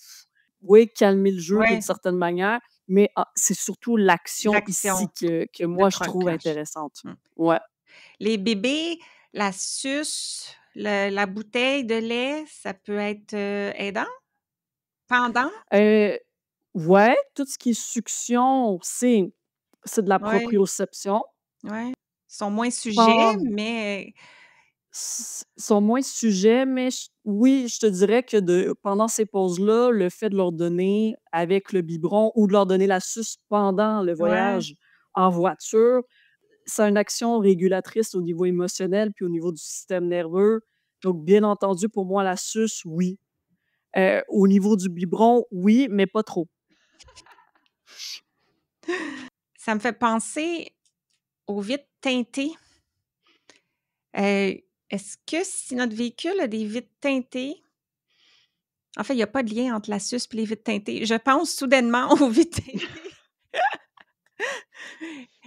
[SPEAKER 2] oui, calmer le jeu d'une
[SPEAKER 1] Ouais,
[SPEAKER 2] certaine manière, mais c'est surtout l'action
[SPEAKER 1] l'action
[SPEAKER 2] ici que
[SPEAKER 1] de
[SPEAKER 2] moi je trouve
[SPEAKER 1] croquage.
[SPEAKER 2] intéressante.
[SPEAKER 1] Mmh.
[SPEAKER 2] Ouais.
[SPEAKER 1] Les bébés, la suce, la bouteille de lait, ça peut être, aidant? Pendant?
[SPEAKER 2] Heu, ouais, tout ce qui est succion, c'est de la
[SPEAKER 1] Ouais,
[SPEAKER 2] proprioception.
[SPEAKER 1] ouais. Ils sont moins sujets,
[SPEAKER 2] Pen
[SPEAKER 1] mais
[SPEAKER 2] Sont moins sujets, mais oui, je te dirais que pendant ces pauses-là, le fait de leur donner avec le biberon ou de leur donner la suce pendant le
[SPEAKER 1] ouais.
[SPEAKER 2] voyage en voiture, ça a une action régulatrice au niveau émotionnel puis au niveau du système nerveux. Donc bien entendu, pour moi, la suce, oui. Au niveau du biberon, oui, mais pas trop.
[SPEAKER 1] Ça me fait penser aux vitres teintées. Est-ce que si notre véhicule a des vitres teintées en fait, il y a pas de lien entre la suce et les vitres teintées. Je pense soudainement aux vitres teintées.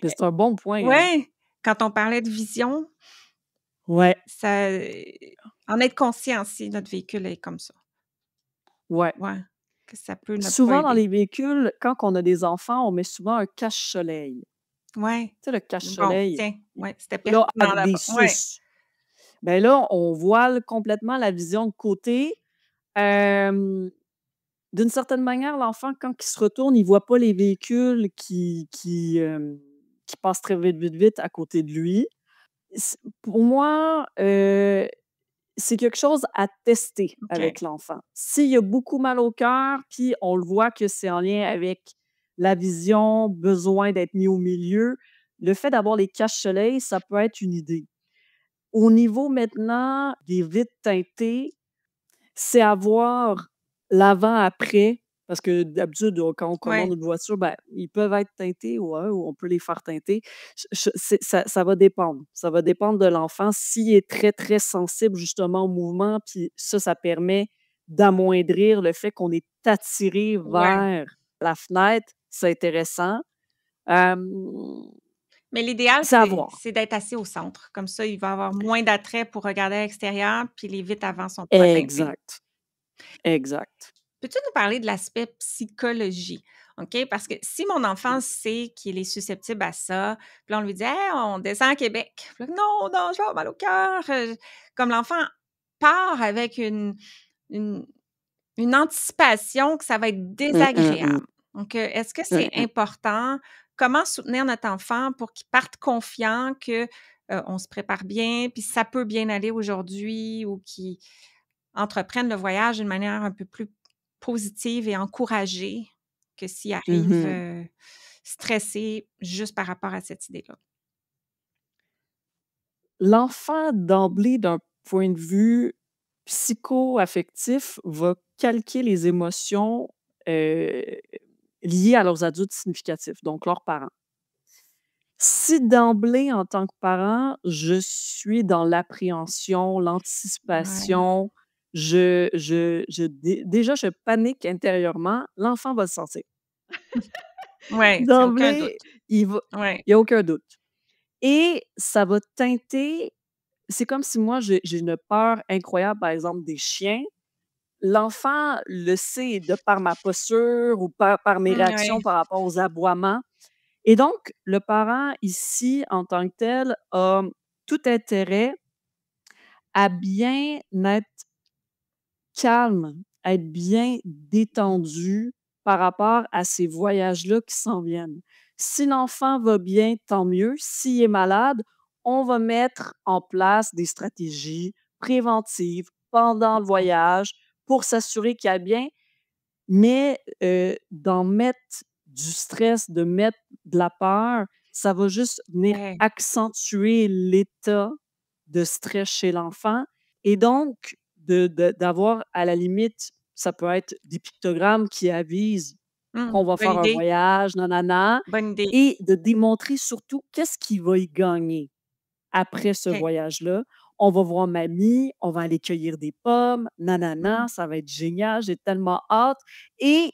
[SPEAKER 2] Mais c'est un bon point, hein.
[SPEAKER 1] Ouais, quand on parlait de vision,
[SPEAKER 2] Ouais,
[SPEAKER 1] ça en être conscient si notre véhicule est comme ça.
[SPEAKER 2] ouais.
[SPEAKER 1] Ouais, que ça peut ne pas
[SPEAKER 2] Souvent dans
[SPEAKER 1] aider.
[SPEAKER 2] les véhicules, quand on a des enfants, on met souvent un cache-soleil.
[SPEAKER 1] Ouais.
[SPEAKER 2] Tu sais, le
[SPEAKER 1] Bon,
[SPEAKER 2] cache-soleil,
[SPEAKER 1] tiens, ouais, c'était
[SPEAKER 2] là,
[SPEAKER 1] pertinent
[SPEAKER 2] avec des
[SPEAKER 1] là-bas. Ouais,
[SPEAKER 2] suces. Ben là, on voile complètement la vision de côté. Hem, d'une certaine manière, l'enfant, quand il se retourne, il voit pas les véhicules qui passent très vite, vite, vite à côté de lui. Pour moi, c'est quelque chose à tester
[SPEAKER 1] OK.
[SPEAKER 2] avec l'enfant. S'il y a beaucoup mal au cœur, puis on le voit que c'est en lien avec la vision, besoin d'être mis au milieu, le fait d'avoir les caches-soleil, ça peut être une idée. Au niveau maintenant des vitres teintées, c'est à voir l'avant-après, parce que d'habitude, quand on
[SPEAKER 1] Ouais,
[SPEAKER 2] commande une voiture, ben, ils peuvent être teintés, ouais, ou on peut les faire teinter. Ça va dépendre. Ça va dépendre de l'enfant. S'il est très, très sensible justement au mouvement, puis ça permet d'amoindrir le fait qu'on est attiré
[SPEAKER 1] ouais.
[SPEAKER 2] vers la fenêtre, c'est intéressant. Hem,
[SPEAKER 1] Mais l'idéal,
[SPEAKER 2] c'est à
[SPEAKER 1] c'est
[SPEAKER 2] voir.
[SPEAKER 1] c'est d'être assis au centre. Comme ça, il va avoir moins d'attrait pour regarder à l'extérieur, puis les vitres avant sont pas teintées.
[SPEAKER 2] Exact, exact.
[SPEAKER 1] Peux-tu nous parler de l'aspect psychologie? OK? Parce que si mon enfant sait qu'il est susceptible à ça, puis là, on lui dit: «Hey, on descend à Québec». Puis là: «Non, non, je vais avoir mal au cœur». Comme l'enfant part avec une une anticipation que ça va être
[SPEAKER 2] Mmh, mmh mh.
[SPEAKER 1] désagréable. Donc, est-ce que
[SPEAKER 2] Mmh
[SPEAKER 1] c'est
[SPEAKER 2] mh.
[SPEAKER 1] important? Comment soutenir notre enfant pour qu'il parte confiant que, on se prépare bien, puis ça peut bien aller aujourd'hui ou qu'il entreprenne le voyage d'une manière un peu plus positive et encouragée que s'il arrive,
[SPEAKER 2] Mmh.
[SPEAKER 1] stressé juste par rapport à cette idée-là?
[SPEAKER 2] L'enfant, d'emblée, d'un point de vue psycho-affectif, va calquer les émotions, heu, liées à leurs adultes significatifs, donc leurs parents. Si d'emblée, en tant que parent, je suis dans l'appréhension,
[SPEAKER 1] Ouais.
[SPEAKER 2] l'anticipation, déjà, je panique intérieurement, l'enfant va le sentir.
[SPEAKER 1] Ouais, c'est aucun
[SPEAKER 2] D'emblée,
[SPEAKER 1] doute.
[SPEAKER 2] il va
[SPEAKER 1] Ouais,
[SPEAKER 2] il y a aucun doute et ça va teinter. C'est comme si moi, j'ai une peur incroyable, par exemple, des chiens. L'enfant le sait de par ma posture ou par mes
[SPEAKER 1] ouais,
[SPEAKER 2] réactions par rapport aux aboiements et donc le parent ici, en tant que tel, a tout intérêt à bien être calme être bien détendu par rapport à ces voyages-là qui s'en viennent. Si l'enfant va bien, tant mieux. S'il est malade, on va mettre en place des stratégies préventives pendant le voyage pour s'assurer qu'il y a bien, mais d'en mettre du stress, de mettre de la peur, ça va juste venir
[SPEAKER 1] Ouais.
[SPEAKER 2] accentuer l'état de stress chez l'enfant et donc d'avoir à la limite, ça peut être des pictogrammes qui avisent qu'on va
[SPEAKER 1] Bonne
[SPEAKER 2] faire un
[SPEAKER 1] idée,
[SPEAKER 2] voyage, nanana
[SPEAKER 1] bonne idée.
[SPEAKER 2] et de démontrer surtout qu'est-ce qu'il va y gagner après ce
[SPEAKER 1] OK.
[SPEAKER 2] voyage-là. On va voir mamie, on va aller cueillir des pommes, nanana,
[SPEAKER 1] Mmh,
[SPEAKER 2] ça va être génial, j'ai tellement hâte et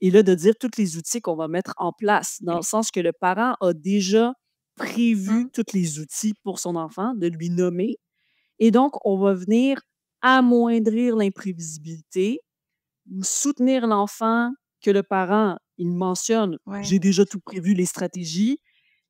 [SPEAKER 2] là, de dire tous les outils qu'on va mettre en place, dans le
[SPEAKER 1] OK.
[SPEAKER 2] sens que le parent a déjà prévu
[SPEAKER 1] Mmh,
[SPEAKER 2] tous les outils pour son enfant, de lui nommer et donc on va venir amoindrir l'imprévisibilité, soutenir l'enfant, que le parent, il mentionne:
[SPEAKER 1] ouais,
[SPEAKER 2] «J'ai déjà tout prévu, les stratégies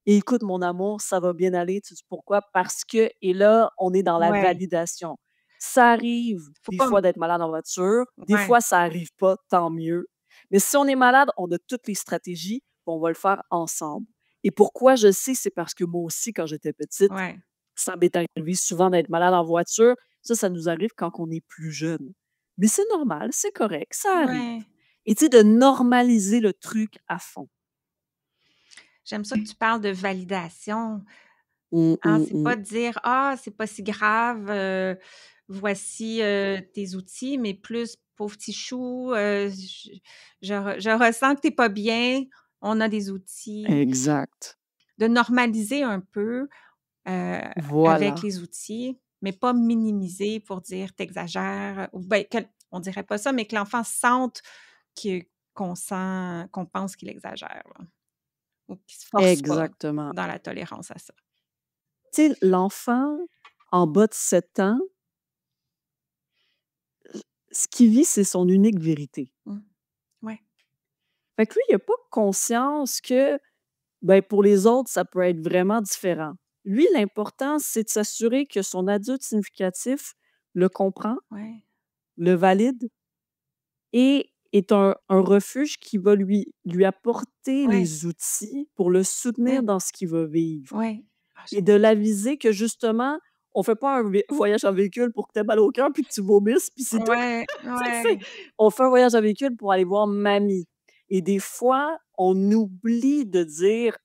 [SPEAKER 2] et écoute mon amour, ça va bien aller, tu sais pourquoi? Parce que» et là, on est dans la
[SPEAKER 1] ouais.
[SPEAKER 2] validation. Ça arrive
[SPEAKER 1] Faut
[SPEAKER 2] des
[SPEAKER 1] pas
[SPEAKER 2] fois d'être malade en voiture, des
[SPEAKER 1] ouais,
[SPEAKER 2] fois ça arrive pas, tant mieux. Mais si on est malade, on a toutes les stratégies, puis on va le faire ensemble. Et pourquoi je sais, c'est parce que moi aussi, quand j'étais petite,
[SPEAKER 1] ouais,
[SPEAKER 2] ça m'est arrivé souvent d'être malade en voiture. Ça nous arrive quand on est plus jeune. Mais c'est normal, c'est correct, ça arrive.
[SPEAKER 1] ouais.
[SPEAKER 2] Et tu sais, de normaliser le truc à fond.
[SPEAKER 1] J'aime ça que tu parles de validation.
[SPEAKER 2] Mmh,
[SPEAKER 1] Hein,
[SPEAKER 2] mmh,
[SPEAKER 1] c'est
[SPEAKER 2] mmh.
[SPEAKER 1] pas de dire: «Ah, c'est pas si grave, voici, tes outils», mais plus: «Pauvre petit chou, je ressens que tu es pas bien, on a des outils».
[SPEAKER 2] Exact.
[SPEAKER 1] De normaliser un peu, avec
[SPEAKER 2] Voilà.
[SPEAKER 1] les outils, mais pas minimiser pour dire: «Tu exagères» ou ben, on dirait pas ça, mais que l'enfant sente que qu'on pense qu'il exagère, là, ou qu'il se force pas
[SPEAKER 2] Exactement.
[SPEAKER 1] dans la tolérance à ça.
[SPEAKER 2] Tu sais, l'enfant en bas de 7 ans, ce qu'il vit, c'est son unique vérité.
[SPEAKER 1] Mmh. Ouais,
[SPEAKER 2] Fait que lui, il a pas conscience que, ben, pour les autres, ça peut être vraiment différent. Lui, l'important, c'est de s'assurer que son adulte significatif le comprend,
[SPEAKER 1] ouais,
[SPEAKER 2] le valide et est un refuge qui va lui apporter
[SPEAKER 1] ouais,
[SPEAKER 2] les outils pour le soutenir
[SPEAKER 1] ouais,
[SPEAKER 2] dans ce qu'il va vivre.
[SPEAKER 1] ouais. Ah,
[SPEAKER 2] Et
[SPEAKER 1] j'aime
[SPEAKER 2] de l'aviser que justement, on fait pas un voyage en véhicule pour que tu aies mal au cœur puis que tu vomisses, puis c'est tout.
[SPEAKER 1] ouais,
[SPEAKER 2] Tu sais?
[SPEAKER 1] ouais,
[SPEAKER 2] On fait un voyage en véhicule pour aller voir mamie et des fois, on oublie de dire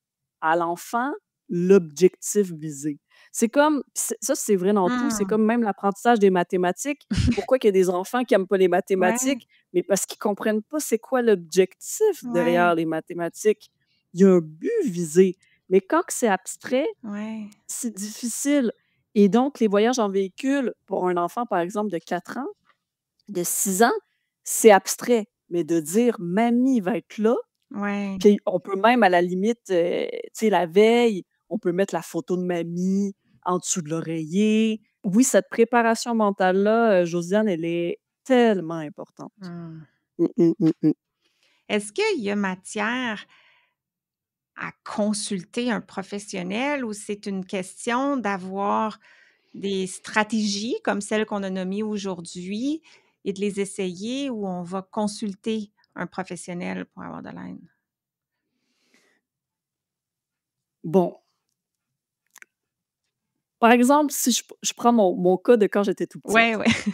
[SPEAKER 2] à l'enfant l'objectif visé. C'est comme ça, c'est vrai dans tout, c'est
[SPEAKER 1] mmh,
[SPEAKER 2] comme même l'apprentissage des mathématiques. Pourquoi qu'il y a des enfants qui aiment pas les
[SPEAKER 1] ouais,
[SPEAKER 2] mathématiques? Mais parce qu'ils comprennent pas c'est quoi l'objectif
[SPEAKER 1] ouais,
[SPEAKER 2] derrière les mathématiques. Il y a un but visé. Mais quand que c'est abstrait,
[SPEAKER 1] ouais,
[SPEAKER 2] c'est difficile et donc les voyages en véhicule pour un enfant, par exemple, de 4 ans, de 6 ans, c'est abstrait. Mais de dire: «Mamie va être là»,
[SPEAKER 1] ouais.
[SPEAKER 2] puis on peut même à la limite, tu sais, la veille, on peut mettre la photo de mamie en dessous de l'oreiller. Oui, cette préparation mentale-là, Josiane, elle est tellement importante.
[SPEAKER 1] Mmh.
[SPEAKER 2] Mmh, mmh, mmh, mmh.
[SPEAKER 1] Est-ce qu'il y a matière à consulter un professionnel ou c'est une question d'avoir des stratégies comme celles qu'on a nommées aujourd'hui et de les essayer ou on va consulter un professionnel pour avoir de l'aide?
[SPEAKER 2] Bon, par exemple, si je prends mon cas de quand j'étais tout
[SPEAKER 1] Ouais,
[SPEAKER 2] petite.
[SPEAKER 1] ouais.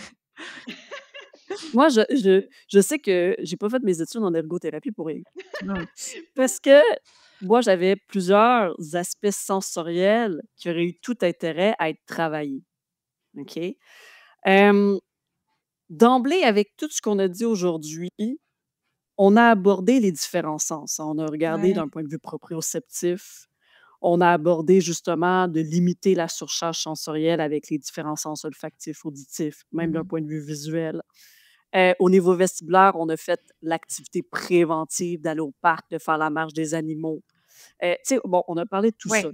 [SPEAKER 2] Moi, je sais que j'ai pas fait mes études en ergothérapie pour rien.
[SPEAKER 1] Mmh.
[SPEAKER 2] Parce que moi, j'avais plusieurs aspects sensoriels qui auraient eu tout intérêt à être travaillés, OK? Hem, D'emblée, avec tout ce qu'on a dit aujourd'hui, on a abordé les différents sens. On a regardé
[SPEAKER 1] Ouais.
[SPEAKER 2] d'un point de vue proprioceptif, on a abordé justement de limiter la surcharge sensorielle avec les différents sens olfactifs, auditifs, même d'un
[SPEAKER 1] Mmh.
[SPEAKER 2] point de vue visuel. Au niveau vestibulaire, on a fait l'activité préventive d'aller au parc, de faire la marche des animaux. Tu sais, bon, on a parlé de tout ça.
[SPEAKER 1] Ouais.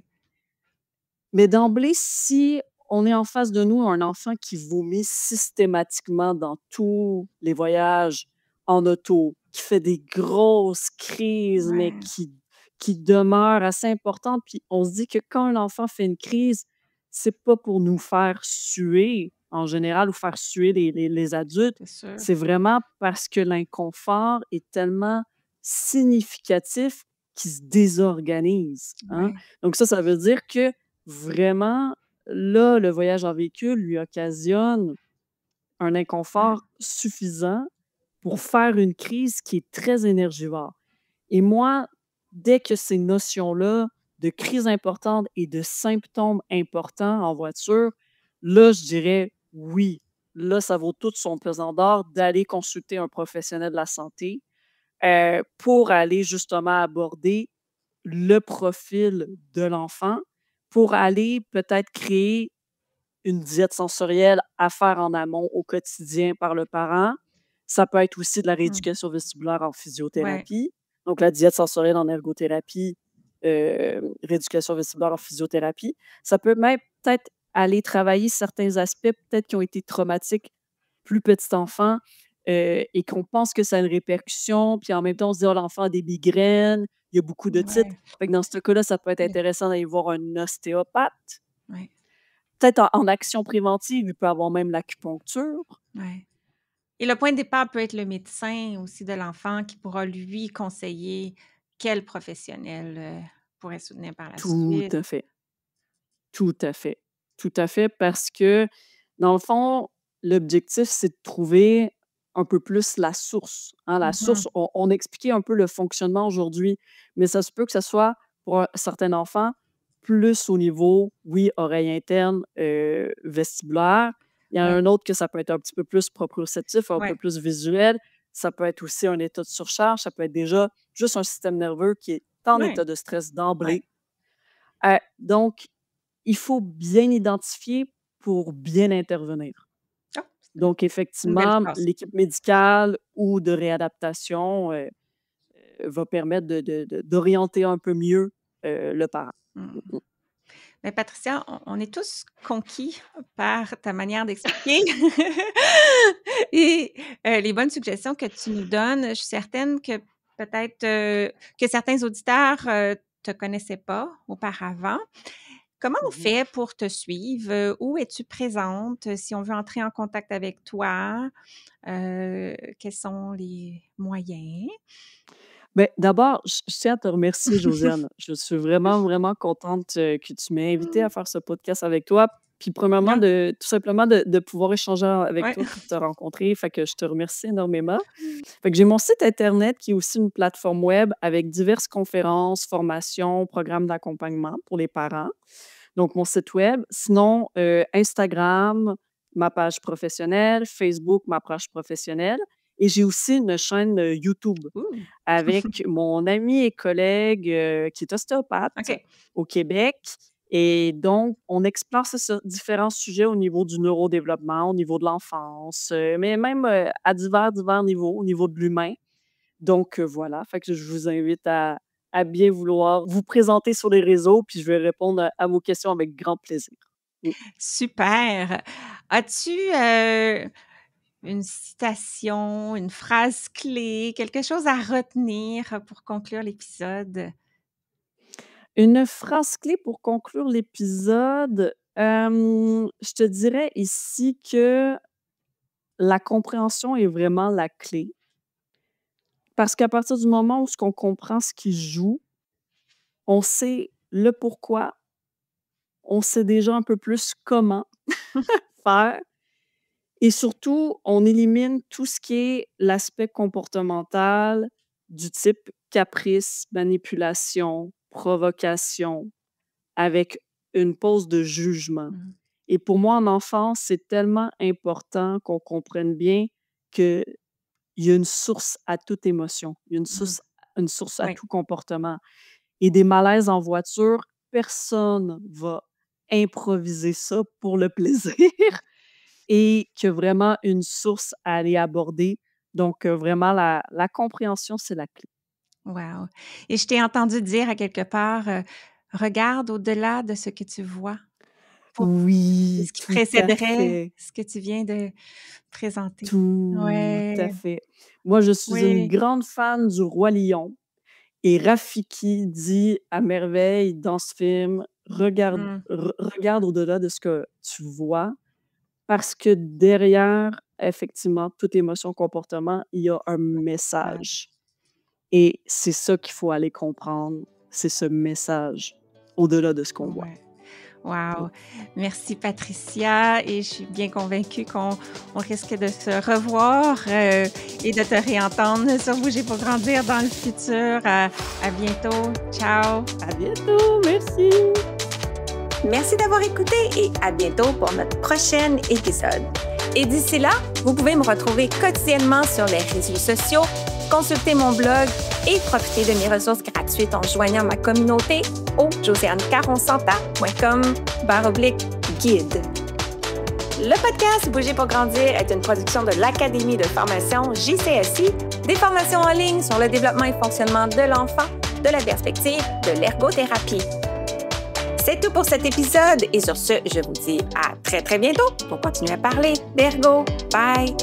[SPEAKER 2] Mais d'emblée, si on est en face de nous un enfant qui vomit systématiquement dans tous les voyages en auto, qui fait des grosses crises, mais
[SPEAKER 1] Ouais.
[SPEAKER 2] qui demeurent assez importantes, puis on se dit que quand un enfant fait une crise, c'est pas pour nous faire suer, en général ou faire suer les adultes,
[SPEAKER 1] C'est sûr.
[SPEAKER 2] c'est vraiment parce que l'inconfort est tellement significatif qu'il se désorganise, hein.
[SPEAKER 1] Ouais.
[SPEAKER 2] Donc ça veut dire que vraiment, là, le voyage en véhicule lui occasionne un
[SPEAKER 1] Mmh.
[SPEAKER 2] inconfort suffisant pour faire une crise qui est très énergivore. Et moi, dès que ces notions-là de crise importante et de symptômes importants en voiture, là, je dirais oui. Là, ça vaut tout son pesant d'or d'aller consulter un professionnel de la santé, pour aller justement aborder le profil de l'enfant, pour aller peut-être créer une diète sensorielle à faire en amont au quotidien par le parent. Ça peut être aussi de la
[SPEAKER 1] Mmh.
[SPEAKER 2] rééducation vestibulaire en
[SPEAKER 1] Ouais.
[SPEAKER 2] physiothérapie. Donc la diète sensorielle en ergothérapie, rééducation vestibulaire en physiothérapie. Ça peut même peut-être aller travailler certains aspects peut-être qui ont été traumatiques plus petit enfant, et qu'on pense que ça a une répercussion, puis en même temps on se dit: «Oh l'enfant a des migraines, il y a beaucoup de titres».
[SPEAKER 1] Ouais.
[SPEAKER 2] Fait que dans ce cas-là, ça peut être
[SPEAKER 1] Ouais.
[SPEAKER 2] intéressant d'aller voir un ostéopathe.
[SPEAKER 1] Ouais.
[SPEAKER 2] Peut-être en action préventive, il peut avoir même l'acupuncture.
[SPEAKER 1] Ouais. Et le point de départ peut être le médecin aussi de l'enfant qui pourra lui conseiller quel professionnel, pourrait soutenir par la
[SPEAKER 2] Tout
[SPEAKER 1] suite.
[SPEAKER 2] à fait, tout à fait, tout à fait, parce que dans le fond, l'objectif, c'est de trouver un peu plus la source, hein. La
[SPEAKER 1] Mmh.
[SPEAKER 2] source, on a expliqué un peu le fonctionnement aujourd'hui, mais ça se peut que ça soit pour un certain enfant plus au niveau, oui, oreille interne, vestibulaire. Il y en a
[SPEAKER 1] Ouais.
[SPEAKER 2] un autre que ça peut être un petit peu plus proprioceptif, un peu
[SPEAKER 1] Ouais.
[SPEAKER 2] plus visuel. Ça peut être aussi un état de surcharge, ça peut être déjà juste un système nerveux qui est en
[SPEAKER 1] Ouais.
[SPEAKER 2] état de stress
[SPEAKER 1] Ouais.
[SPEAKER 2] d'emblée. Donc il faut bien identifier pour bien intervenir.
[SPEAKER 1] Ah,
[SPEAKER 2] Donc
[SPEAKER 1] c'est une belle
[SPEAKER 2] effectivement,
[SPEAKER 1] phrase.
[SPEAKER 2] l'équipe médicale ou de réadaptation, va permettre d'orienter un peu mieux, le parent.
[SPEAKER 1] Mmh.
[SPEAKER 2] Mmh.
[SPEAKER 1] Mais Patricia, on est tous conquis par ta manière d'expliquer et les bonnes suggestions que tu nous donnes. Je suis certaine que peut-être, que certains auditeurs, te connaissaient pas auparavant. Comment on
[SPEAKER 2] Mmh.
[SPEAKER 1] fait pour te suivre? Où es-tu présente? Si on veut entrer en contact avec toi, quels sont les moyens?
[SPEAKER 2] Beh, d'abord, je tiens à te remercier, Josiane. Je suis vraiment, vraiment contente, que tu m'aies invitée à faire ce podcast avec toi. Puis premièrement,
[SPEAKER 1] Ah,
[SPEAKER 2] de tout simplement de pouvoir échanger avec
[SPEAKER 1] ouais.
[SPEAKER 2] toi puis de te rencontrer. Fait que je te remercie énormément. Fait que j'ai mon site internet qui est aussi une plateforme web avec diverses conférences, formations, programmes d'accompagnement pour les parents. Donc mon site web. Sinon, Instagram, ma page professionnelle, Facebook, ma page professionnelle et j'ai aussi une chaîne, YouTube
[SPEAKER 1] Ouh!
[SPEAKER 2] avec mon ami et collègue, qui est ostéopathe
[SPEAKER 1] OK.
[SPEAKER 2] au Québec et donc on explore, c'est ça, différents sujets au niveau du neurodéveloppement, au niveau de l'enfance, mais même, à divers niveaux, au niveau de l'humain. Donc voilà, fait que je vous invite à bien vouloir vous présenter sur les réseaux, puis je vais répondre à vos questions avec grand plaisir. Mmh.
[SPEAKER 1] Super. As-tu, une citation, une phrase clé, quelque chose à retenir pour conclure l'épisode?
[SPEAKER 2] Une phrase clé pour conclure l'épisode, je te dirais ici que la compréhension est vraiment la clé. Parce qu'à partir du moment où ce qu'on comprend ce qui se joue, on sait le pourquoi, on sait déjà un peu plus comment faire et surtout, on élimine tout ce qui est l'aspect comportemental du type caprice, manipulation, provocation, avec une pause de jugement.
[SPEAKER 1] Mmh.
[SPEAKER 2] Et pour moi, en enfance, c'est tellement important qu'on comprenne bien qu'il y a une source à toute émotion, il y a
[SPEAKER 1] Mmh.
[SPEAKER 2] une source à
[SPEAKER 1] Oui.
[SPEAKER 2] tout comportement. Et des malaises en voiture, personne va improviser ça pour le plaisir et qu'il y a vraiment une source à aller aborder. Donc, vraiment la compréhension, c'est la clé.
[SPEAKER 1] Wow, et je t'ai entendu dire à quelque part, «Regarde au-delà de ce que tu vois». Pour
[SPEAKER 2] Oui,
[SPEAKER 1] ce qui
[SPEAKER 2] tout à
[SPEAKER 1] précéderait
[SPEAKER 2] fait.
[SPEAKER 1] ce que tu viens de présenter.
[SPEAKER 2] Tout à
[SPEAKER 1] Ouais,
[SPEAKER 2] fait. Moi, je suis une
[SPEAKER 1] oui.
[SPEAKER 2] grande fan du Roi Lion et Rafiki dit à merveille dans ce film: «Regarde
[SPEAKER 1] Mmh.
[SPEAKER 2] regarde au-delà de ce que tu vois parce que derrière, effectivement, toute émotion, comportement, il y a un
[SPEAKER 1] Ouais.
[SPEAKER 2] message et c'est ça qu'il faut aller comprendre, c'est ce message au-delà de ce qu'on voit.
[SPEAKER 1] Ouais.
[SPEAKER 2] Ouais.
[SPEAKER 1] Wow! Merci Patricia et je suis bien convaincue qu'on risque de se revoir, et de te réentendre sur Bouger pour grandir dans le futur. À bientôt. Ciao.
[SPEAKER 2] À bientôt, merci!
[SPEAKER 3] Merci d'avoir écouté et à bientôt pour notre prochain épisode. Et d'ici là, vous pouvez me retrouver quotidiennement sur les réseaux sociaux, consulter mon blog et profiter de mes ressources gratuites en joignant ma communauté au josianecaronsanta.com/guide. Le podcast Bouger pour grandir est une production de l'Académie de formation JCSI, des formations en ligne sur le développement et fonctionnement de l'enfant, de la perspective de l'ergothérapie. C'est tout pour cet épisode et sur ce, je vous dis à très très bientôt pour continuer à parler d'ergo. Bye!